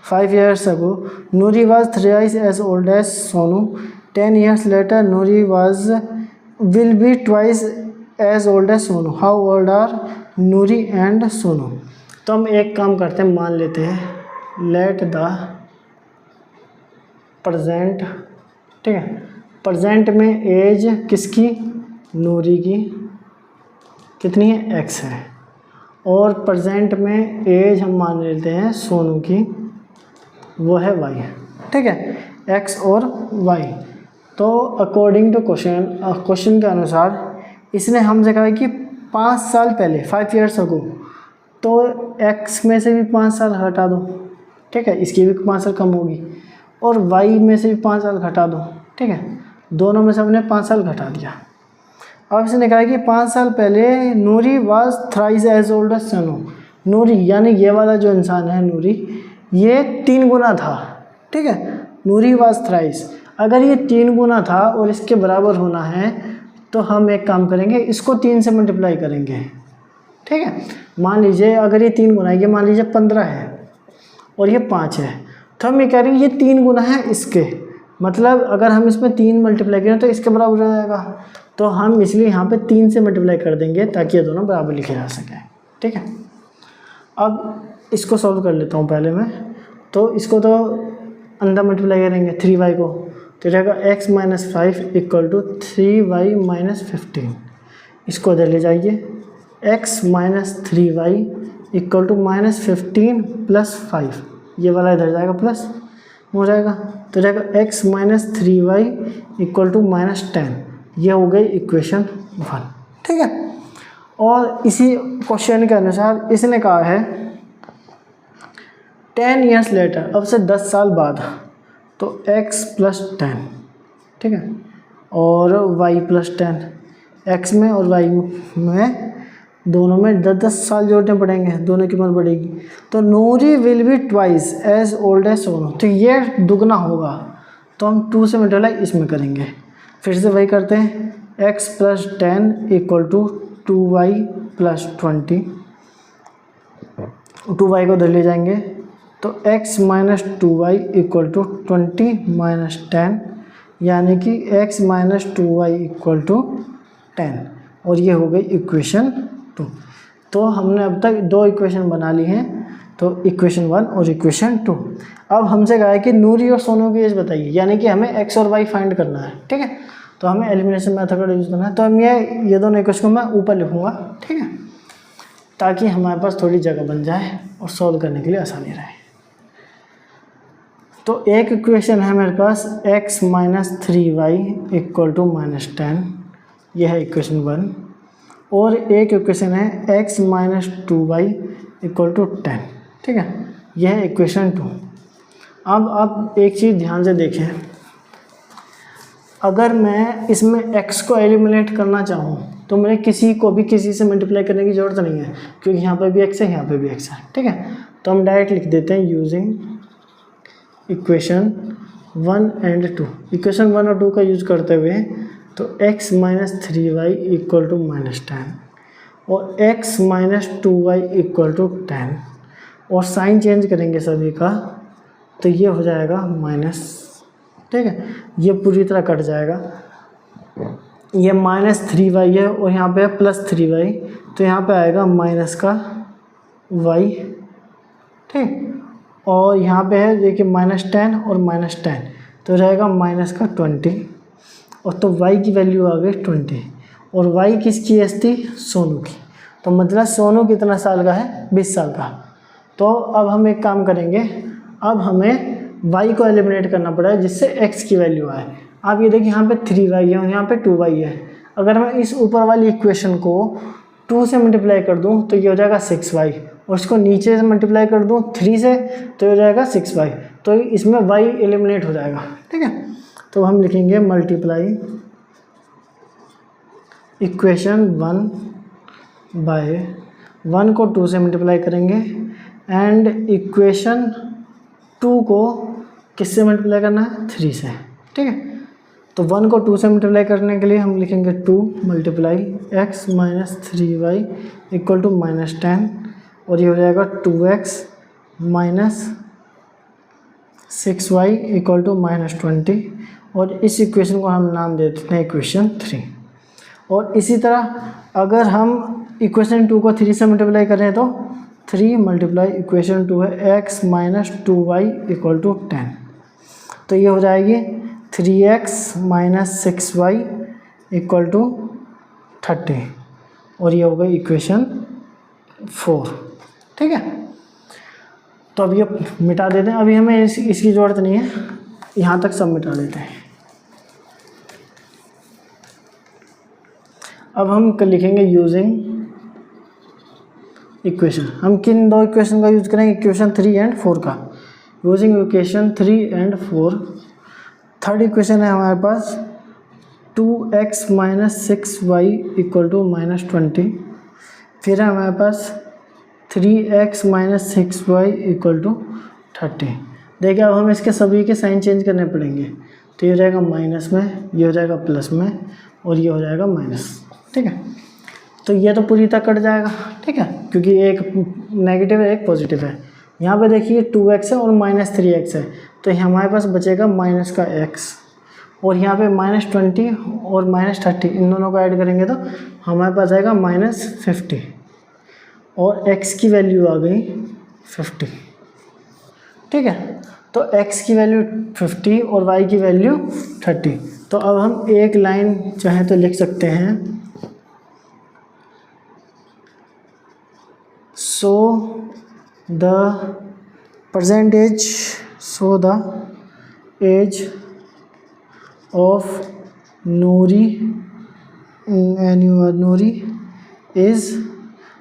5 years ago Noori was thrice as old as Sonu, 10 years later Noori was will be twice as old as Sonu, how old are Noori and Sonu. तो हम एक काम करते हैं, मान लेते हैं लेट द प्रेजेंट, ठीक है, प्रेजेंट में एज किसकी, नूरी की कितनी है, x है, और प्रेजेंट में एज हम मान लेते हैं सोनू की, वो है y, ठीक है, x और y। तो अकॉर्डिंग टू क्वेश्चन के अनुसार इसने हमसे कहा कि 5 साल पहले 5 years ago, तो x में से भी 5 साल हटा दो, ठीक है, इसकी भी 5 साल कम होगी, और y में से भी 5 साल घटा दो, ठीक है, दोनों में से हमने 5 साल घटा दिया। अब इसने कहा कि 5 साल पहले Noori was thrice as old as Sonu, Noori यानी ये वाला जो इंसान है नूरी, ये 3 गुना था, ठीक है, नूरी वाज थ्राइस। अगर ये 3 गुना था और इसके बराबर होना है तो हम एक काम करेंगे, इसको 3 से मल्टीप्लाई करेंगे, ठीक है। मान लीजिए अगर ये 3 गुना है, ये मान लीजिए 15 है और ये 5 है, तो हम ये कह रहे हैं ये 3 गुना है इसके, मतलब अगर हम इसमें 3 मल्टीप्लाई करें तो इसके बराबर हो जाएगा, तो हम इसलिए यहाँ पे 3 से मल्टीप्लाई कर देंगे ताकि ये दोनों बराबर लिखे जा सकें, ठीक है। अब इसको सॉल्व कर लेता हूँ पहले मैं, तो इसको तो अंदर मल्टीप्लाई करेंगे 3y को, तो रहेगा x minus 5 equal to 3y minus 15, इसको इधर ले जाइए, x minus 3y equal to -15 plus 5, ये वाला इधर जाएगा प्लस हो जाएगा, तो रहेगा x minus 3y equal to -10, ये हो गई इक्वेशन 1, ठीक है। और इसी क्वेश्चन के अनुसार इसने कहा है 10 years later, अब से 10 साल बाद तो x + 10, ठीक है, और y + 10, x में और y में दोनों में 10-10 साल जोड़ने पड़ेंगे, दोनों की उम्र बढ़ेगी। तो Noori will be twice as old as Sonu, तो ये दुगना होगा, तो हम 2 से मल्टीप्लाई इसमें करेंगे। फिर से वही करते हैं, x + 10 = 2y + 20, 2y को उधर ले जाएंगे, तो x - 2y = 20 - 10, यानी कि x - 2y = 10, और ये हो गई इक्वेशन 2। तो हमने अब तक 2 इक्वेशन बना ली हैं, तो इक्वेशन 1 और इक्वेशन 2। अब हमसे कहा है कि नूरी और सोनू की एज बताइए, यानी कि हमें x और y फाइंड करना है, ठीक है। तो हमें एलिमिनेशन मेथड का यूज़ करना है, तो हम ये दोनों इक्वेशन को मैं ऊपर लिखूँगा, ठीक है, ताकि हमारे पास थोड़ी जगह बन जाए और सॉल्व करने के लिए आसानी रहे। तो एक इक्वेशन है मेरे पास x - 3y = -10, यह है इक्वेशन 1, और एक इक्वेशन है x - 2y = 10, ठीक है, यह है इक्वेशन 2। अब आप एक चीज़ ध्यान से देखें, अगर मैं इसमें x को एलिमिनेट करना चाहूँ तो मुझे किसी को भी किसी से मल्टीप्लाई करने की ज़रूरत नहीं है, क्योंकि यहाँ पे भी x है, यहाँ पे भी x है, ठीक है। तो हम डायरेक्ट लिख देते हैं यूजिंग इक्वेशन 1 एंड 2, इक्वेशन 1 और 2 का यूज़ करते हुए, तो x - 3y = -10 और x - 2y = 10, और साइन चेंज करेंगे सभी का, तो ये हो जाएगा माइनस, ठीक है, ये पूरी तरह कट जाएगा। ये -3y है और यहाँ पे है +3y, तो यहाँ पे आएगा माइनस का y, ठीक, और यहाँ पे है देखिए -10 और -10, तो रहेगा माइनस का 20, और तो y की वैल्यू आ गई 20, और y किसकी एज थी? सोनू की। तो मतलब सोनू कितना साल का है? 20 साल का। तो अब हम एक काम करेंगे, अब हमें y को एलिमिनेट करना पड़ेगा जिससे x की वैल्यू आए। आप ये देखिए यहाँ पे 3y है और यहाँ पे 2y है। अगर मैं इस ऊपर वाली इक्वेशन को 2 से मल्टीप्लाई कर दूँ तो ये हो जाएगा 6y, और इसको नीचे से मल्टीप्लाई कर दूँ 3 से तो हो जाएगा 6y, तो इसमें y एलिमिनेट हो जाएगा, ठीक है। तो हम लिखेंगे मल्टीप्लाई इक्वेशन 1 बाय 1 को 2 से मल्टीप्लाई करेंगे, एंड इक्वेशन 2 को किससे मल्टीप्लाई करना है? 3 से, ठीक है। तो 1 को 2 से मल्टीप्लाई करने के लिए हम लिखेंगे 2 मल्टीप्लाई x - 3y = -10, और ये हो जाएगा 2x - 6y = -20, और इस इक्वेशन को हम नाम दे देते हैं इक्वेशन 3। और इसी तरह अगर हम इक्वेशन 2 को 3 से मल्टीप्लाई करें तो 3 मल्टीप्लाई इक्वेशन 2 है x - 2y = 10, तो ये हो जाएगी 3x - 6y = 30, और ये हो गई इक्वेशन 4, ठीक है। तो अब ये मिटा देते हैं, अभी हमें इसकी ज़रूरत नहीं है, यहाँ तक सब मिटा देते हैं। अब हम लिखेंगे यूजिंग इक्वेशन, हम किन 2 इक्वेशन का यूज़ करेंगे? इक्वेशन 3 एंड 4 का। Using equation 3 and 4, third equation है हमारे पास 2x - 6y = -20, फिर है हमारे पास 3x - 6y = 30। देखिए अब हम इसके सभी के साइन चेंज करने पड़ेंगे, तो ये हो जाएगा माइनस में, ये हो जाएगा प्लस में, और ये हो जाएगा माइनस, ठीक है। तो ये तो पूरी तरह कट जाएगा, ठीक है, क्योंकि एक नेगेटिव है एक पॉजिटिव है। यहाँ पे देखिए 2x है और -3x है, तो हमारे पास बचेगा माइनस का x, और यहाँ पे -20 और -30 इन दोनों को ऐड करेंगे तो हमारे पास आएगा -50, और x की वैल्यू आ गई 50, ठीक है। तो x की वैल्यू 50 और y की वैल्यू 30। तो अब हम एक लाइन चाहे तो लिख सकते हैं, so the age of Noori is,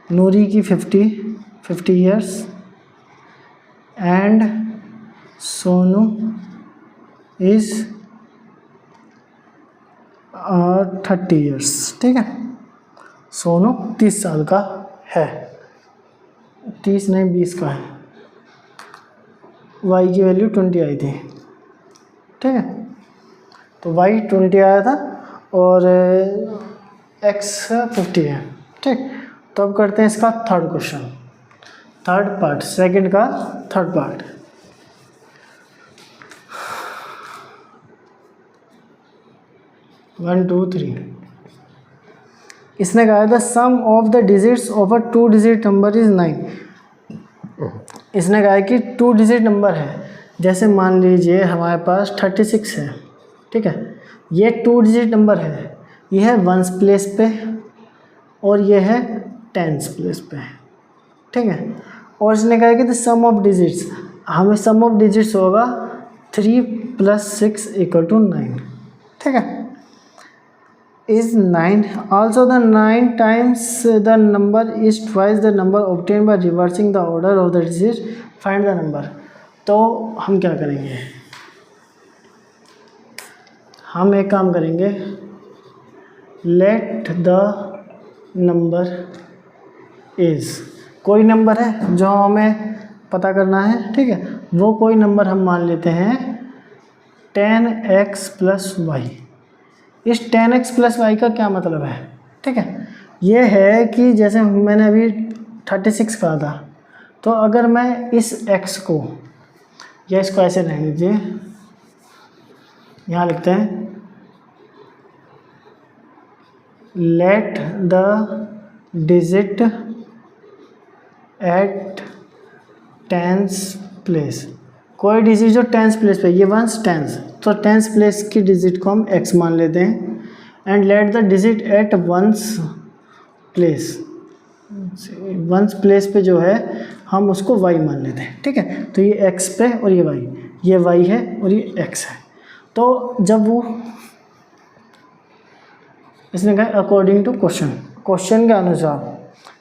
Noori की 50 years, and Sonu is 30 years. ठीक है, सोनू 30 साल का है, 30 नहीं 20 का है। y की वैल्यू 20 आई थी। ठीक है, तो y 20 आया था और x 50 है। ठीक, तो अब करते हैं इसका third question, third part, second का third part. One two three, इसने कहा था sum of the digits of a 2 digit number is 9। इसने कहा है कि 2 डिजिट नंबर है, जैसे मान लीजिए हमारे पास 36 है। ठीक है, ये 2 डिजिट नंबर है, ये है 1s प्लेस पे और ये है 10s प्लेस पे। ठीक है, और इसने कहा है कि द सम ऑफ डिजिट्स, हमें सम ऑफ डिजिट्स होगा 3 + 6 = 9। ठीक है, is 9, also the 9 times the number is twice the number obtained by reversing the order of the digits, find the number। तो हम क्या करेंगे, हम एक काम करेंगे, let the number is, कोई नंबर है जो हमें पता करना है। ठीक है, वो कोई नंबर हम मान लेते हैं 10x + y। इस 10x + y का क्या मतलब है? ठीक है, ये है कि जैसे मैंने अभी 36 कहा था, तो अगर मैं इस x को, या इसको ऐसे रहने दीजिए, यहाँ लिखते हैं let the digit at 10s place, कोई डिजिट जो 10s प्लेस पे, ये 1s 10s, तो 10s प्लेस की डिजिट को हम x मान लेते हैं। And let the digit at 1s place, 1s place पे जो है हम उसको y मान लेते हैं। ठीक है, तो ये x पे और ये y, ये y है और ये x है। तो जब वो, इसने कहा अकॉर्डिंग टू क्वेश्चन, क्वेश्चन के अनुसार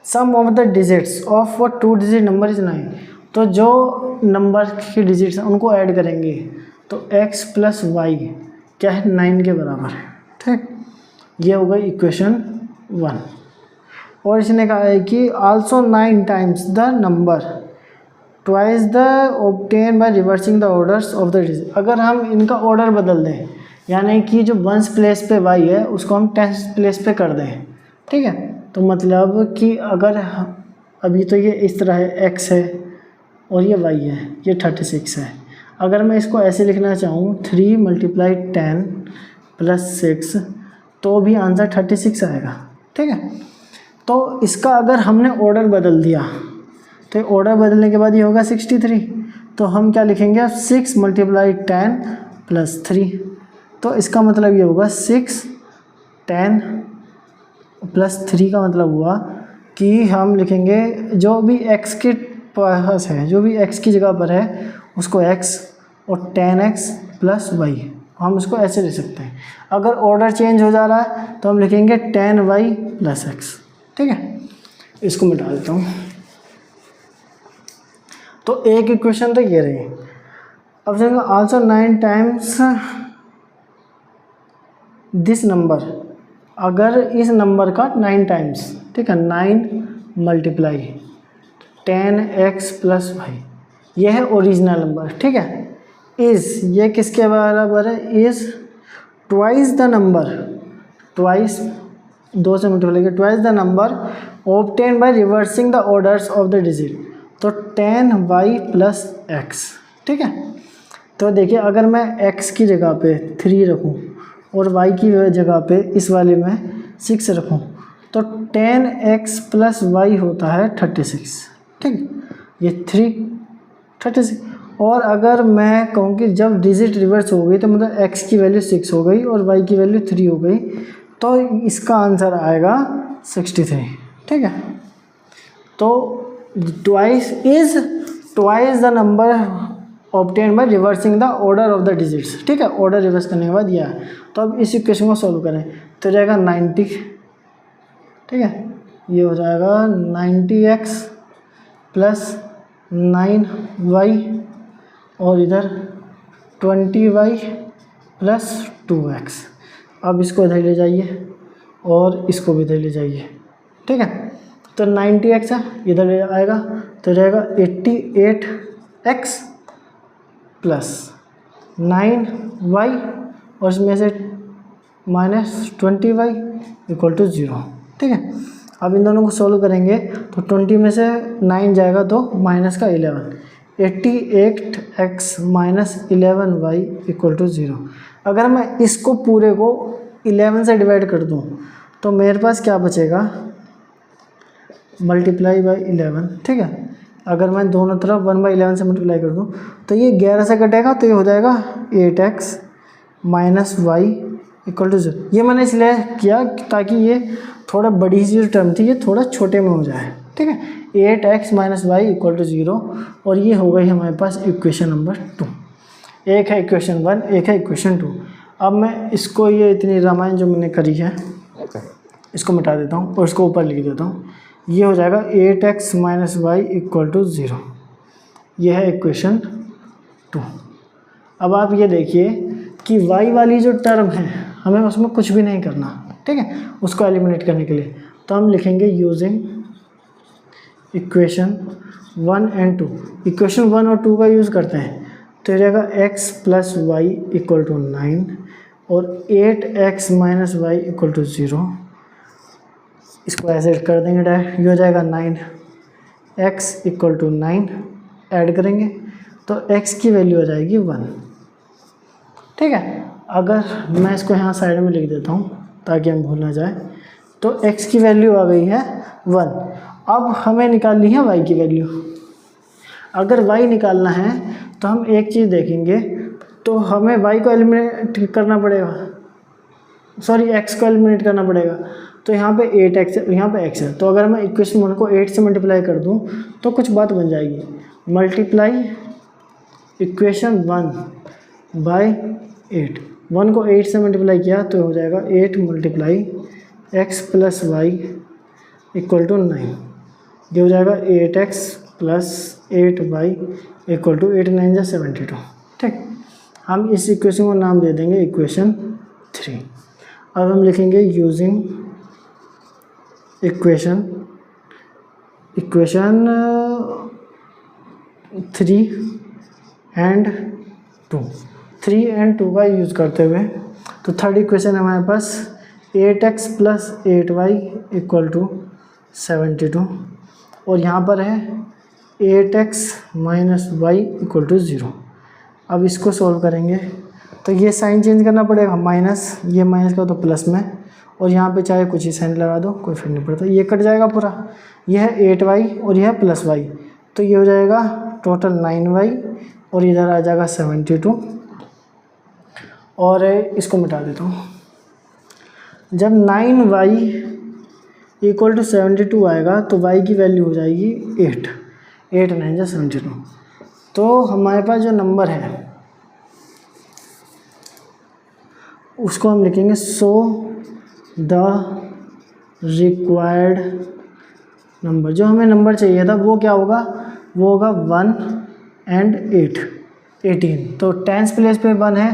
sum of the digits of 2 digit number is 9, तो जो नंबर की डिजिट्स हैं उनको ऐड करेंगे, तो x + y क्या है, 9 के बराबर है। ठीक, ये हो गई इक्वेशन 1। और इसने कहा है कि also 9 times the number twice the obtain by reversing the orders of the digit. अगर हम इनका ऑर्डर बदल दें, यानी कि जो 1s प्लेस पे y है उसको हम 10s प्लेस पे कर दें। ठीक है, तो मतलब कि अगर अभी तो ये इस तरह है, x है और ये y है, ये 36 है। अगर मैं इसको ऐसे लिखना चाहूँ 3 × 10 + 6, तो भी आंसर 36 आएगा। ठीक है, तो इसका अगर हमने ऑर्डर बदल दिया, तो ऑर्डर बदलने के बाद ये होगा 63, तो हम क्या लिखेंगे 6 × 10 + 3, तो इसका मतलब ये होगा 6 10 + 3 का मतलब हुआ कि हम लिखेंगे जो भी x के पास है, जो भी x की जगह पर है उसको x, और 10x + y, हम उसको ऐसे लिख सकते हैं। अगर ऑर्डर चेंज हो जा रहा है तो हम लिखेंगे 10y + x। ठीक है, इसको मिटा देता हूँ। तो एक इक्वेशन तो ये रही। अब देखो आल्सो 9 टाइम्स दिस नंबर, अगर इस नंबर का 9 टाइम्स, ठीक है, 9 × 10x + y, ये है ओरिजिनल नंबर। ठीक है, इज़, ये किसके बराबर है, is twice the number, twice 2 से मल्टीप्लाई किया, twice the number obtain by reversing the orders of the digit, तो 10y + x। ठीक है, तो देखिए अगर मैं x की जगह पे 3 रखूं और y की जगह पे इस वाले में 6 रखूं, तो 10x + y होता है 36। ठीक है, ये 36। और अगर मैं कहूँ कि जब डिजिट रिवर्स हो गई, तो मतलब x की वैल्यू 6 हो गई और y की वैल्यू 3 हो गई, तो इसका आंसर आएगा 63। ठीक है, तो twice is twice the number obtain by reversing the order of the digits. ठीक है, ऑर्डर रिवर्स करने के बाद यह है। तो अब इस इक्वेशन को सॉल्व करें तो जाएगा 90। ठीक है, ये हो जाएगा 90x + 9y और इधर 20y प्लस 2x। अब इसको इधर ले जाइए और इसको भी इधर ले जाइए, ठीक है। तो 90x है, इधर ले आएगा तो रहेगा 88x प्लस 9y और इसमें से माइनस 20y इक्वल टू 0, ठीक है। अब इन दोनों को सॉल्व करेंगे तो 20 में से 9 जाएगा तो माइनस का 11, 88x minus 11y equal to 0। अगर मैं इसको पूरे को 11 से डिवाइड कर दूं तो मेरे पास क्या बचेगा, मल्टीप्लाई बाई 11, ठीक है। अगर मैं दोनों तरफ 1/11 से मल्टीप्लाई कर दूं तो ये 11 से कटेगा तो ये हो जाएगा 8x minus y equal to 0। ये मैंने इसलिए किया ताकि ये थोड़ा बड़ी सी जो टर्म थी ये थोड़ा छोटे में हो जाए, ठीक है। 8x minus y equal to 0 और ये हो गई हमारे पास इक्वेशन नंबर 2। एक है इक्वेशन 1, एक है इक्वेशन 2। अब मैं इसको ये इतनी रामायण जो मैंने करी है इसको मिटा देता हूँ और इसको ऊपर लिख देता हूँ। ये हो जाएगा 8x minus y equal to 0। ये है इक्वेशन 2। अब आप ये देखिए कि y वाली जो टर्म है हमें उसमें कुछ भी नहीं करना, ठीक है, उसको एलिमिनेट करने के लिए। तो हम लिखेंगे यूजिंग इक्वेशन 1 एंड 2। इक्वेशन 1 और 2 का यूज़ करते हैं तो ये रहेगा x plus y equal to 9 और 8x minus y equal to 0। इसको ऐसे कर देंगे डायरेक्ट, ये हो जाएगा 9x इक्वल टू 9, ऐड करेंगे तो x की वैल्यू हो जाएगी 1, ठीक है। अगर मैं इसको यहाँ साइड में लिख देता हूँ ताकि हम भूल ना जाए, तो x की वैल्यू आ गई है 1। अब हमें निकालनी है y की वैल्यू। अगर y निकालना है तो हम एक चीज़ देखेंगे, तो हमें y को एलिमिनेट करना पड़ेगा, सॉरी x को एलिमिनेट करना पड़ेगा। तो यहाँ पे 8x है, यहाँ पे x है, तो अगर मैं इक्वेशन 1 को 8 से मल्टीप्लाई कर दूँ तो कुछ बात बन जाएगी। मल्टीप्लाई इक्वेशन 1 बाय 8, 1 को 8 से मल्टीप्लाई किया तो हो जाएगा 8 multiply x plus y equal to 9। ये हो जाएगा 8x plus 8y equal to 8 9 जा 72, ठीक। हम इस इक्वेशन को नाम दे देंगे इक्वेशन 3। अब हम लिखेंगे यूजिंग इक्वेशन 3 एंड 2। 3 एंड 2 का यूज़ करते हुए तो थर्ड इक्वेशन हमारे पास 8x plus 8y equal to 72 और यहाँ पर है 8x minus y equal to 0। अब इसको सॉल्व करेंगे तो ये साइन चेंज करना पड़ेगा, माइनस, ये माइनस का तो प्लस में, और यहाँ पे चाहे कुछ ही साइन लगा दो, कोई फर्क नहीं पड़ता, ये कट जाएगा पूरा। ये है 8y और यह है प्लस y, तो ये हो जाएगा टोटल 9y और इधर आ जाएगा 72 और इसको मिटा देता हूँ। जब 9y इक्वल टू 72 आएगा तो y की वैल्यू हो जाएगी 8, 8 9 जा 72। तो हमारे पास जो नंबर है उसको हम लिखेंगे सो द रिक्वायर्ड नंबर। जो हमें नंबर चाहिए था वो क्या होगा, वो होगा 1 एंड 8, 18। तो 10s प्लेस पे 1 है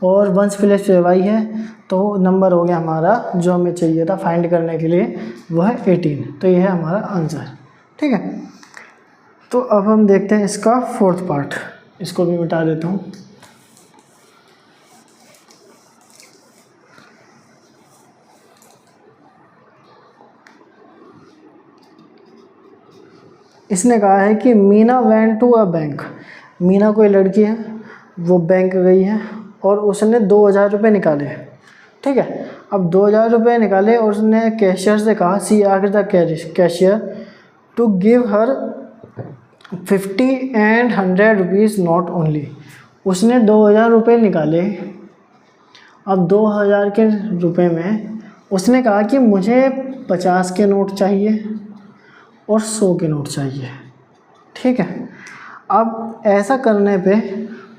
और 1s प्लेस पे y है, तो नंबर हो गया हमारा जो हमें चाहिए था फाइंड करने के लिए वह है 18। तो यह है हमारा आंसर, ठीक है। तो अब हम देखते हैं इसका फोर्थ पार्ट, इसको भी मिटा देता हूँ। इसने कहा है कि Meena went to a bank. Meena कोई लड़की है, वो बैंक गई है और उसने 2000 रुपये निकाले, ठीक है। अब 2000 रुपये निकाले और उसने कैशियर से कहा, she asked the cashier to give her 50 and 100 rupees not only. उसने 2000 रुपये निकाले। अब 2000 के रुपये में उसने कहा कि मुझे 50 के नोट चाहिए और 100 के नोट चाहिए, ठीक है। अब ऐसा करने पे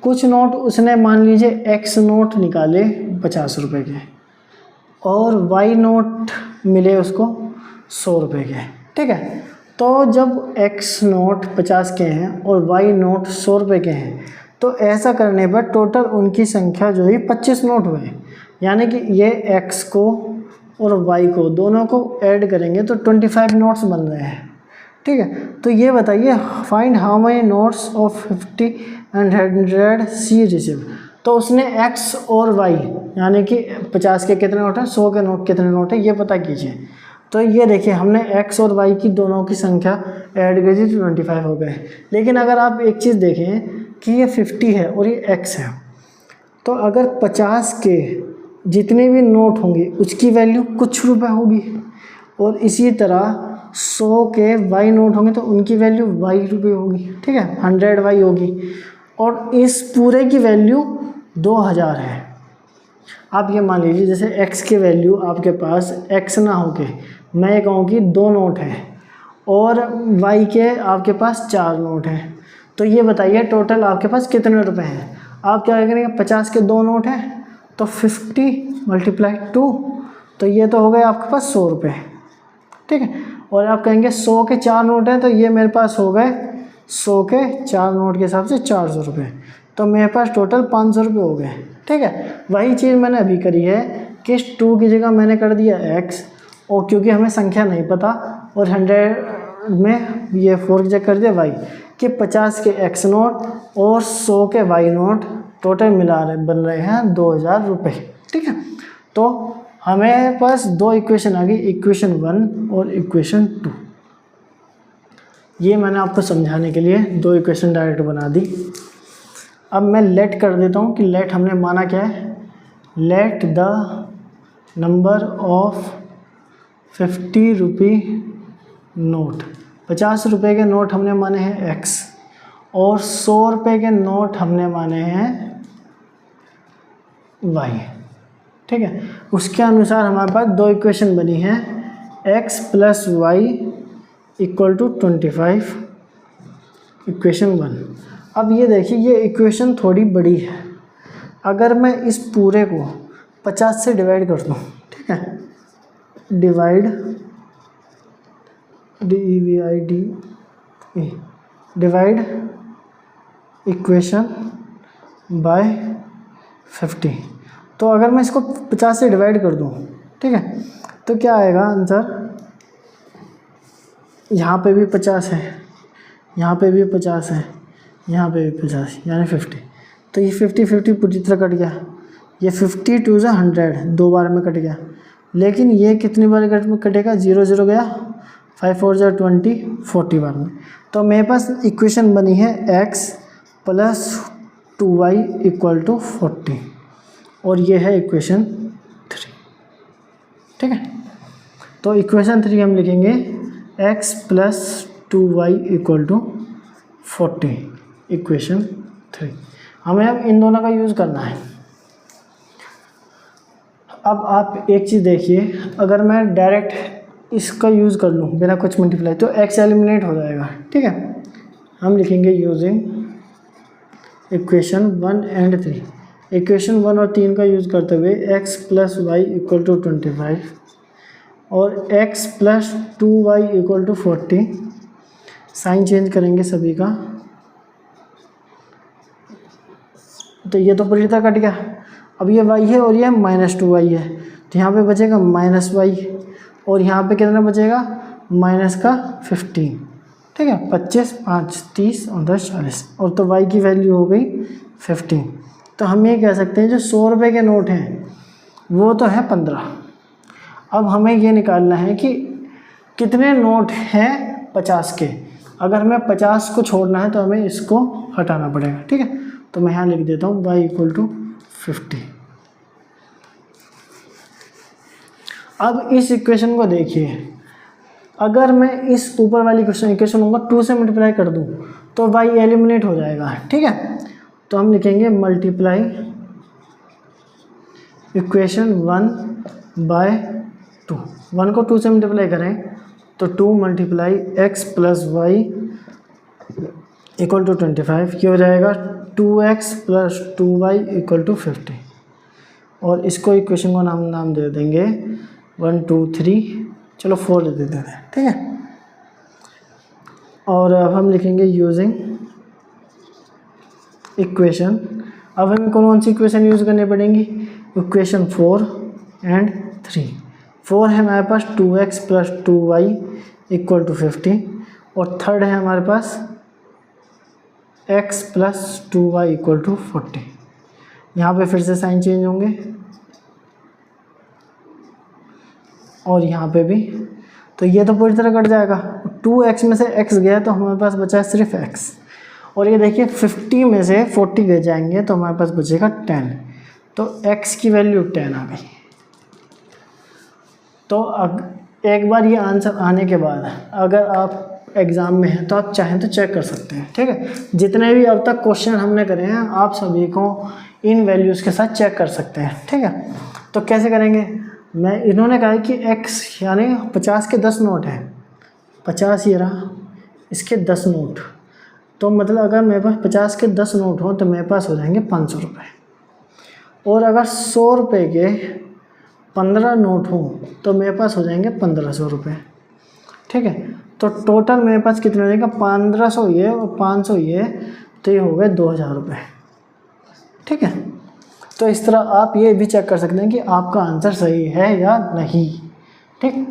कुछ नोट उसने मान लीजिए x नोट निकाले 50 रुपये के और y नोट मिले उसको 100 रुपये के, ठीक है। तो जब x नोट 50 के हैं और y नोट 100 रुपये के हैं तो ऐसा करने पर टोटल उनकी संख्या जो है 25 नोट हुए, यानी कि ये x को और y को दोनों को ऐड करेंगे तो 25 नोट्स बन रहे हैं। ठीक है, तो ये बताइए find how many notes of 50 and 100 she receive. तो उसने x और y यानी कि 50 के कितने नोट हैं, 100 के नोट कितने नोट हैं, ये पता कीजिए। तो ये देखिए हमने x और y की दोनों की संख्या ऐड कर दी तो 25 हो गए। लेकिन अगर आप एक चीज़ देखें कि ये 50 है और ये x है, तो अगर 50 के जितने भी नोट होंगे उसकी वैल्यू कुछ रुपए होगी, और इसी तरह 100 के y नोट होंगे तो उनकी वैल्यू y रुपये होगी। ठीक है, 100 y होगी, और इस पूरे की वैल्यू 2000 है। आप ये मान लीजिए जैसे x की वैल्यू आपके पास x ना हो के मैं ये कहूँ कि 2 नोट हैं और y के आपके पास 4 नोट हैं, तो ये बताइए टोटल आपके पास कितने रुपए हैं। आप क्या करेंगे, 50 के 2 नोट हैं तो 50 × 2, तो ये तो हो गए आपके पास 100 रुपये। ठीक है, और आप कहेंगे 100 के 4 नोट हैं तो ये मेरे पास हो गए 100 के 4 नोट के हिसाब से 400 रुपये, तो मेरे पास टोटल 500 रुपये हो गए। ठीक है, वही चीज़ मैंने अभी करी है कि 2 की जगह मैंने कर दिया x, और क्योंकि हमें संख्या नहीं पता, और 100 में ये 4 की जगह कर दिया y, कि 50 के x नोट और 100 के y नोट टोटल मिला रहे बन रहे हैं 2000 रुपये। ठीक है, तो हमें पास 2 इक्वेशन आ गई, इक्वेशन 1 और इक्वेशन 2। ये मैंने आपको समझाने के लिए 2 इक्वेशन डायरेक्ट बना दी। अब मैं लेट कर देता हूँ कि लेट हमने माना क्या है, लेट द नंबर ऑफ 50 रुपये नोट, 50 रुपये के नोट हमने माने हैं x, और 100 रुपये के नोट हमने माने हैं y। ठीक है, उसके अनुसार हमारे पास 2 इक्वेशन बनी हैं, x + y = 25, इक्वेशन 1। अब ये देखिए ये इक्वेशन थोड़ी बड़ी है, अगर मैं इस पूरे को 50 से डिवाइड कर दूँ, ठीक है, डिवाइड डिवाइड इक्वेशन बाय 50, तो अगर मैं इसको 50 से डिवाइड कर दूँ, ठीक है, तो क्या आएगा आंसर, यहाँ पे भी 50 है, यहाँ पे भी 50 है, यहाँ पे भी 50, यानी 50। तो ये 50 पूरी तरह कट गया, ये 50 2 × 100 2 बार में कट गया, लेकिन ये कितनी बार कटेगा, 0 0 गया, 5 4 × 20 40 बार में। तो मेरे पास इक्वेशन बनी है x + 2y = 40, और ये है इक्वेशन 3। ठीक है, तो इक्वेशन 3 हम लिखेंगे x + 2y = 40, इक्वेशन 3। हमें अब इन दोनों का यूज़ करना है। अब आप एक चीज़ देखिए, अगर मैं डायरेक्ट इसका यूज़ कर लूँ बिना कुछ मल्टीप्लाई, तो x एलिमिनेट हो जाएगा। ठीक है, हम लिखेंगे यूजिंग इक्वेशन 1 एंड 3। इक्वेशन 1 और 3 का यूज़ करते हुए x + y = 25 और x + 2y = 40, साइन चेंज करेंगे सभी का, तो ये तो पूरी तरह कट गया। अब ये y है और ये -2y है, तो यहाँ पे बचेगा -y, और यहाँ पे कितना बचेगा -15। ठीक है, 25 5 30 और 10 40, और तो y की वैल्यू हो गई 15। तो हम ये कह सकते हैं जो 100 रुपये के नोट हैं वो तो है 15। अब हमें ये निकालना है कि कितने नोट हैं 50 के। अगर हमें 50 को छोड़ना है तो हमें इसको हटाना पड़ेगा। ठीक है, तो मैं यहाँ लिख देता हूँ y = 50। अब इस इक्वेशन को देखिए, अगर मैं इस ऊपर वाली इक्वेशन को 2 से मल्टीप्लाई कर दूँ तो y एलिमिनेट हो जाएगा। ठीक है, तो हम लिखेंगे मल्टीप्लाई इक्वेशन 1 बाय 2। 1 को 2 से मल्टीप्लाई करें तो 2 × x + y = 25, ये हो जाएगा 2x + 2y = 50, और इसको इक्वेशन को नाम दे देंगे 1 2 3, चलो 4 दे देते हैं। ठीक है, और अब हम लिखेंगे यूजिंग इक्वेशन। अब हमें कौन सी इक्वेशन यूज़ करनी पड़ेंगी? Equation 4 and 3। 4 है हमारे पास 2x plus 2y equal to 50 और थर्ड है हमारे पास x plus 2y equal to 40। यहाँ पे फिर से साइन चेंज होंगे और यहाँ पे भी, तो ये तो पूरी तरह कट जाएगा। 2x में से x गया तो हमारे पास बचा है सिर्फ x, और ये देखिए 50 में से 40 गए जाएंगे तो हमारे पास बचेगा 10, तो x की वैल्यू 10 आ गई। तो एक बार ये आंसर आने के बाद अगर आप एग्ज़ाम में हैं तो आप चाहें तो चेक कर सकते हैं, ठीक है। जितने भी अब तक क्वेश्चन हमने करे हैं आप सभी को इन वैल्यूज़ के साथ चेक कर सकते हैं, ठीक है। तो कैसे करेंगे? इन्होंने कहा है कि x यानी 50 के 10 नोट हैं, 50 ये रहा, इसके 10 नोट, तो मतलब अगर मेरे पास 50 के 10 नोट हो तो मेरे पास हो जाएंगे 500 रुपये, और अगर 100 रुपये के 15 नोट हो तो मेरे पास हो जाएंगे 1500 रुपये, ठीक है। तो टोटल मेरे पास कितने हो जाएगा? 1500 ये और 500 ये, तो ये हो गए 2000 रुपये, ठीक है। तो इस तरह आप ये भी चेक कर सकते हैं कि आपका आंसर सही है या नहीं, ठीक।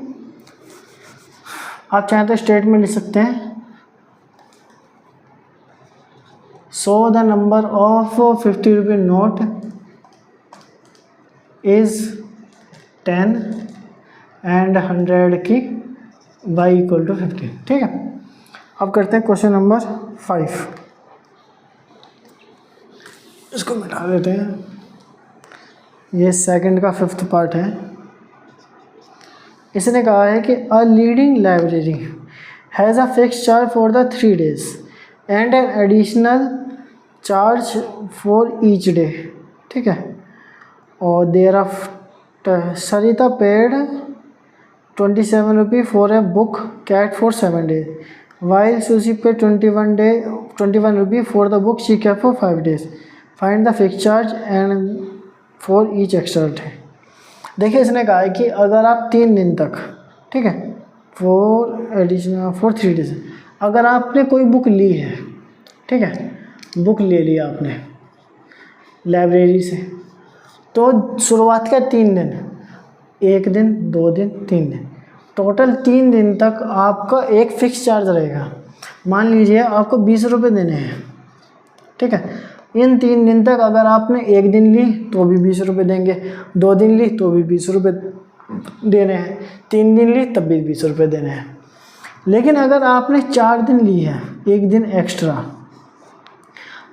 आप चाहें तो स्टेटमेंट लिख सकते हैं, सो द नंबर ऑफ 50 रुपये नोट इज़ 10 एंड 100 की y इक्वल टू 15, ठीक है। अब करते हैं क्वेश्चन नंबर 5। इसको मिटा देते हैं, ये सेकंड का 5th पार्ट है। इसने कहा है कि a lending library has a fix charge for the 3 days and an additional charge for each day, ठीक है। और देयर आफ्टर सरिता पेड 27 रुपये for a book kept for 7 days while Susy pay 21 रुपये for the book she kept for 5 days। Find the fix charge and for each extra day. देखिए इसने कहा है कि अगर आप 3 दिन तक, ठीक है, फॉर 3 days, अगर आपने कोई बुक ली है, ठीक है, बुक ले लिया आपने लाइब्रेरी से, तो शुरुआत का 3 दिन, 1 दिन 2 दिन 3 दिन, टोटल 3 दिन तक आपका एक फिक्स चार्ज रहेगा। मान लीजिए आपको 20 रुपये देने हैं, ठीक है। इन 3 दिन तक अगर आपने 1 दिन ली तो भी 20 रुपये देंगे, 2 दिन ली तो भी 20 रुपये देने हैं, 3 दिन ली तब भी 20 रुपये देने हैं। लेकिन अगर आपने 4 दिन ली है, 1 दिन एक्स्ट्रा,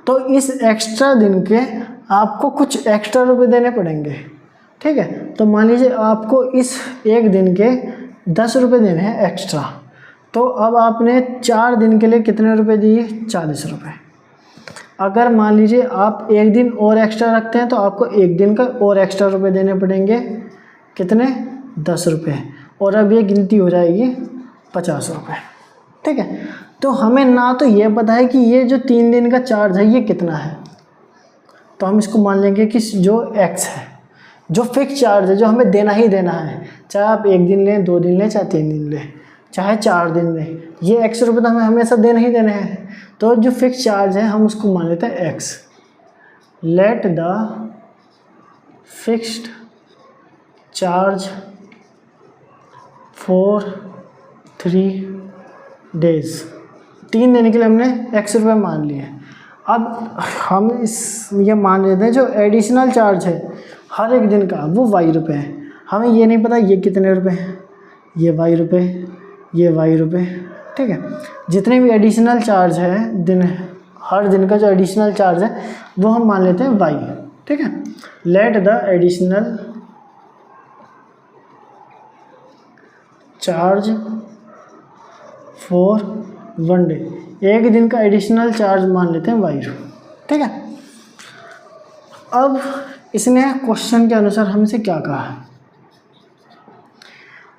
तो इस एक्स्ट्रा दिन के आपको कुछ एक्स्ट्रा रुपये देने पड़ेंगे, ठीक है। तो मान लीजिए आपको इस 1 दिन के 10 रुपये देने हैं एक्स्ट्रा, तो अब आपने 4 दिन के लिए कितने रुपये दिए? 40 रुपये। अगर मान लीजिए आप 1 दिन और एक्स्ट्रा रखते हैं तो आपको 1 दिन का और एक्स्ट्रा रुपये देने पड़ेंगे, कितने? 10 रुपये, और अब ये गिनती हो जाएगी 50 रुपये, ठीक है। तो हमें ना तो ये पता है कि ये जो 3 दिन का चार्ज है ये कितना है, तो हम इसको मान लेंगे कि जो x है, जो फिक्स चार्ज है, जो हमें देना ही देना है, चाहे आप 1 दिन लें, 2 दिन लें, चाहे 3 दिन लें, चाहे 4 दिन लें, ये x रुपये तो हमें हमेशा देना ही देने हैं। तो जो फिक्स चार्ज है हम उसको मान लेते हैं x। Let the fixed charge for 3 days, 3 दिन के लिए हमने x रुपये मान लिए। अब हम ये मान लेते हैं जो एडिशनल चार्ज है हर एक दिन का वो y रुपये है। हमें ये नहीं पता ये कितने रुपए हैं, ये y रुपये, ये y रुपये, ठीक है। जितने भी एडिशनल चार्ज है हर दिन का जो एडिशनल चार्ज है वो हम मान लेते हैं y, ठीक है। Let the additional charge for 1 day, 1 दिन का एडिशनल चार्ज मान लेते हैं y, ठीक है। अब इसने क्वेश्चन के अनुसार हमसे क्या कहा है?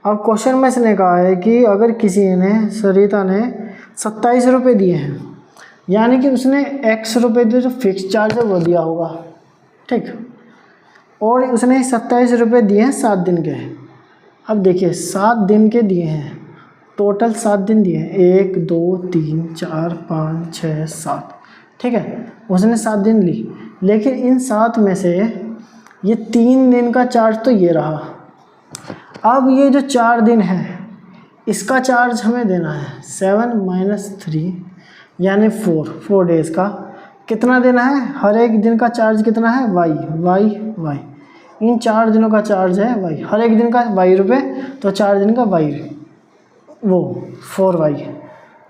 अब क्वेश्चन में इसने कहा है कि अगर किसी ने, सरिता ने 27 रुपये दिए हैं, यानी कि उसने x रुपये जो फिक्स चार्ज है वो दिया होगा, ठीक, और उसने 27 रुपये दिए हैं 7 दिन के। अब देखिए 7 दिन के दिए हैं, टोटल 7 दिन दिए हैं, 1 2 3 4 5 6 7, ठीक है, उसने 7 दिन ली, लेकिन इन 7 में से ये 3 दिन का चार्ज तो ये रहा। अब ये जो 4 दिन है इसका चार्ज हमें देना है 7 - 3 यानी 4 डेज़ का। कितना देना है? हर एक दिन का चार्ज कितना है? y। इन 4 दिनों का चार्ज है y, हर एक दिन का y रुपये, तो 4 दिन का y वो 4y।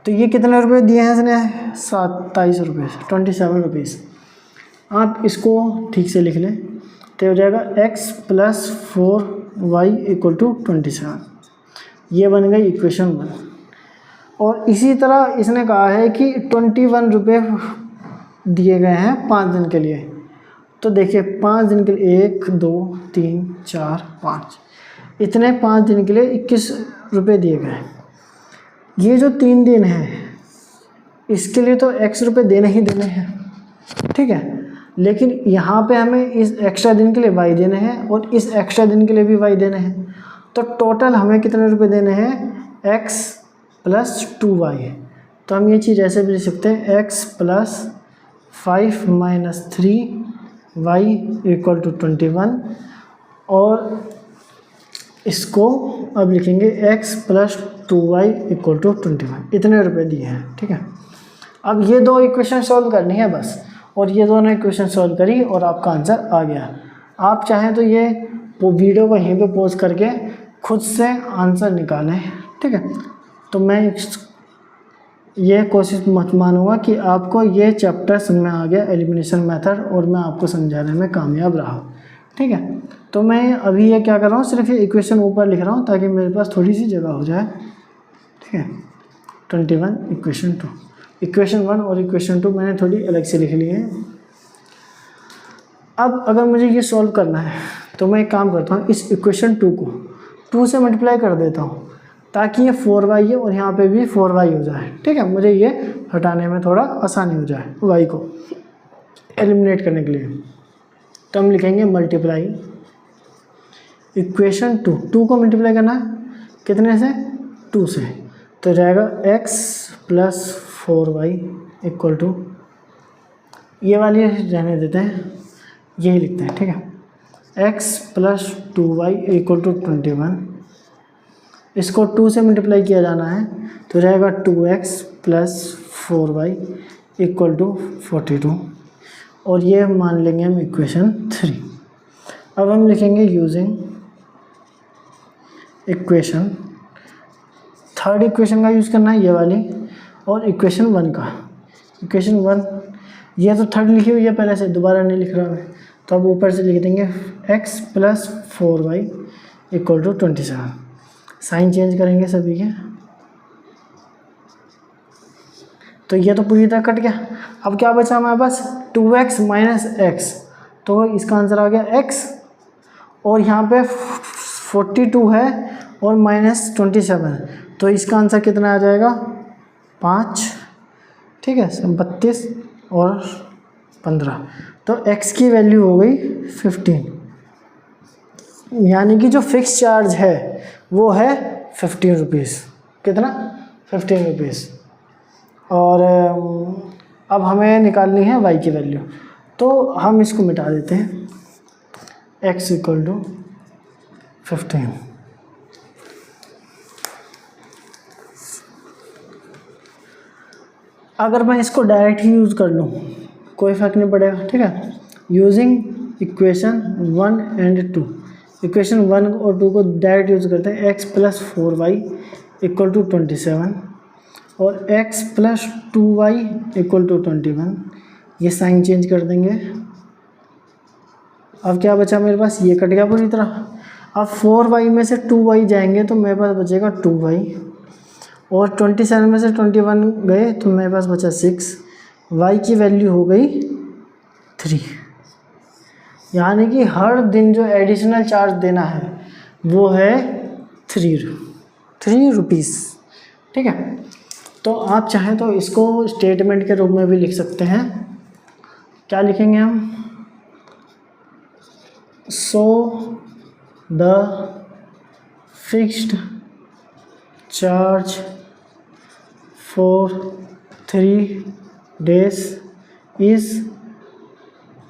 तो ये कितने रुपए दिए हैं इसने? 27 रुपये, 27 रुपीज़। आप इसको ठीक से लिख लें तो हो जाएगा x + 4y = 27। ये बन गई इक्वेशन 1। और इसी तरह इसने कहा है कि 21 रुपये दिए गए हैं 5 दिन के लिए। तो देखिए 5 दिन के लिए 1 2 3 4 5, इतने 5 दिन के लिए 21 रुपये दिए गए। ये जो 3 दिन है इसके लिए तो x रुपये देने ही देने हैं, ठीक है, लेकिन यहाँ पे हमें इस एक्स्ट्रा दिन के लिए y देने हैं और इस एक्स्ट्रा दिन के लिए भी y देने हैं। तो टोटल हमें कितने रुपए देने हैं? x + 2y। तो हम ये चीज़ ऐसे भी लिख सकते हैं x + 5 - 3y = 21। और इसको अब लिखेंगे x + 2y = 21। इतने रुपए दिए हैं, ठीक है। अब ये 2 इक्वेशन सॉल्व करनी है बस, और ये दोनों इक्वेशन सॉल्व करी और आपका आंसर आ गया। आप चाहें तो ये वीडियो को यहीं पे पॉज करके खुद से आंसर निकालें, ठीक है। तो मैं ये कोशिश मत मानूंगा कि आपको ये चैप्टर समझ में आ गया, एलिमिनेशन मेथड, और मैं आपको समझाने में कामयाब रहा, ठीक है। तो मैं अभी ये क्या कर रहा हूँ, सिर्फ ये इक्वेशन ऊपर लिख रहा हूँ ताकि मेरे पास थोड़ी सी जगह हो जाए, ठीक है। 21 इक्वेशन 2, इक्वेशन 1 और इक्वेशन 2 मैंने थोड़ी अलग से लिख ली है। अब अगर मुझे ये सॉल्व करना है तो मैं एक काम करता हूँ, इस इक्वेशन 2 को 2 से मल्टीप्लाई कर देता हूँ ताकि ये 4y है और यहाँ पे भी 4y हो जाए, ठीक है। मुझे ये हटाने में थोड़ा आसानी हो जाए y को एलिमिनेट करने के लिए। तो हम लिखेंगे मल्टीप्लाई इक्वेशन 2 को मल्टीप्लाई करना है कितने से? 2 से। तो जाएगा x + 4y = ये वाली रहने देते हैं, यही लिखते हैं, ठीक है। x + 2y = 21। इसको 2 से मल्टीप्लाई किया जाना है तो रहेगा 2x + 4y = 42। और ये मान लेंगे हम इक्वेशन 3। अब हम लिखेंगे यूजिंग इक्वेशन, थर्ड इक्वेशन का यूज़ करना है ये वाली, और इक्वेशन 1 का। इक्वेशन 1 ये तो थर्ड लिखी हुई है पहले से, दोबारा नहीं लिख रहा मैं, तो अब ऊपर से लिख देंगे x + 4y = 27। साइन चेंज करेंगे सभी के, तो ये तो पूरी तरह कट गया। अब क्या बचा हमारे पास? 2x - x, तो इसका आंसर आ गया x, और यहाँ पे 42 है और -27, तो इसका आंसर कितना आ जाएगा? 5, ठीक है, 32 और 15। तो x की वैल्यू हो गई 15, यानी कि जो फिक्स चार्ज है वो है 15 रुपीज़। कितना? 15 रुपीज़। और अब हमें निकालनी है y की वैल्यू, तो हम इसको मिटा देते हैं। x = 15। अगर मैं इसको डायरेक्ट ही यूज़ कर लूँ कोई फ़र्क नहीं पड़ेगा, ठीक है। यूजिंग इक्वेशन 1 और 2, इक्वेशन 1 और 2 को डायरेक्ट यूज़ करते हैं। x + 4y = 27 और x + 2y = 21। ये साइन चेंज कर देंगे। अब क्या बचा मेरे पास? ये कट गया पूरी तरह। अब 4y में से 2y जाएंगे तो मेरे पास बचेगा 2y, और 27 में से 21 गए तो मेरे पास बचा 6। y की वैल्यू हो गई 3, यानी कि हर दिन जो एडिशनल चार्ज देना है वो है 3 रुपीज़, ठीक है। तो आप चाहें तो इसको स्टेटमेंट के रूप में भी लिख सकते हैं। क्या लिखेंगे हम? So the fixed charge for 3 days is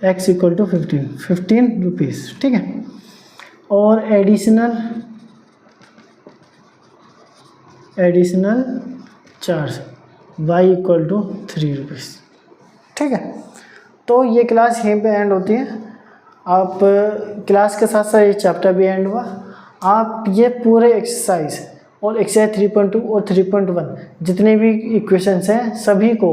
x equal to 15 rupees, ठीक है। और additional charge y equal to 3 rupees, ठीक है। तो ये क्लास यहीं पे एंड होती है। आप क्लास के साथ साथ ये चैप्टर भी एंड हुआ। आप ये पूरे एक्सरसाइज और एक्सरसाइज 3.2 और 3.1 जितने भी इक्वेशंस हैं सभी को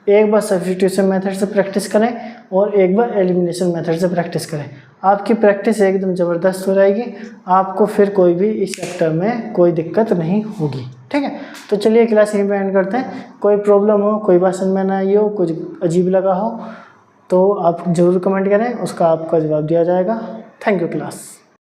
एक बार सब्स्टिट्यूशन मेथड से प्रैक्टिस करें और एक बार एलिमिनेशन मेथड से प्रैक्टिस करें। आपकी प्रैक्टिस एकदम ज़बरदस्त हो जाएगी, आपको फिर कोई भी इस चैप्टर में कोई दिक्कत नहीं होगी, ठीक है। तो चलिए क्लास यहीं पे एंड करते हैं। कोई प्रॉब्लम हो, कोई बात समझ में ना आई हो, कुछ अजीब लगा हो तो आप ज़रूर कमेंट करें, उसका आपका जवाब दिया जाएगा। Thank you class.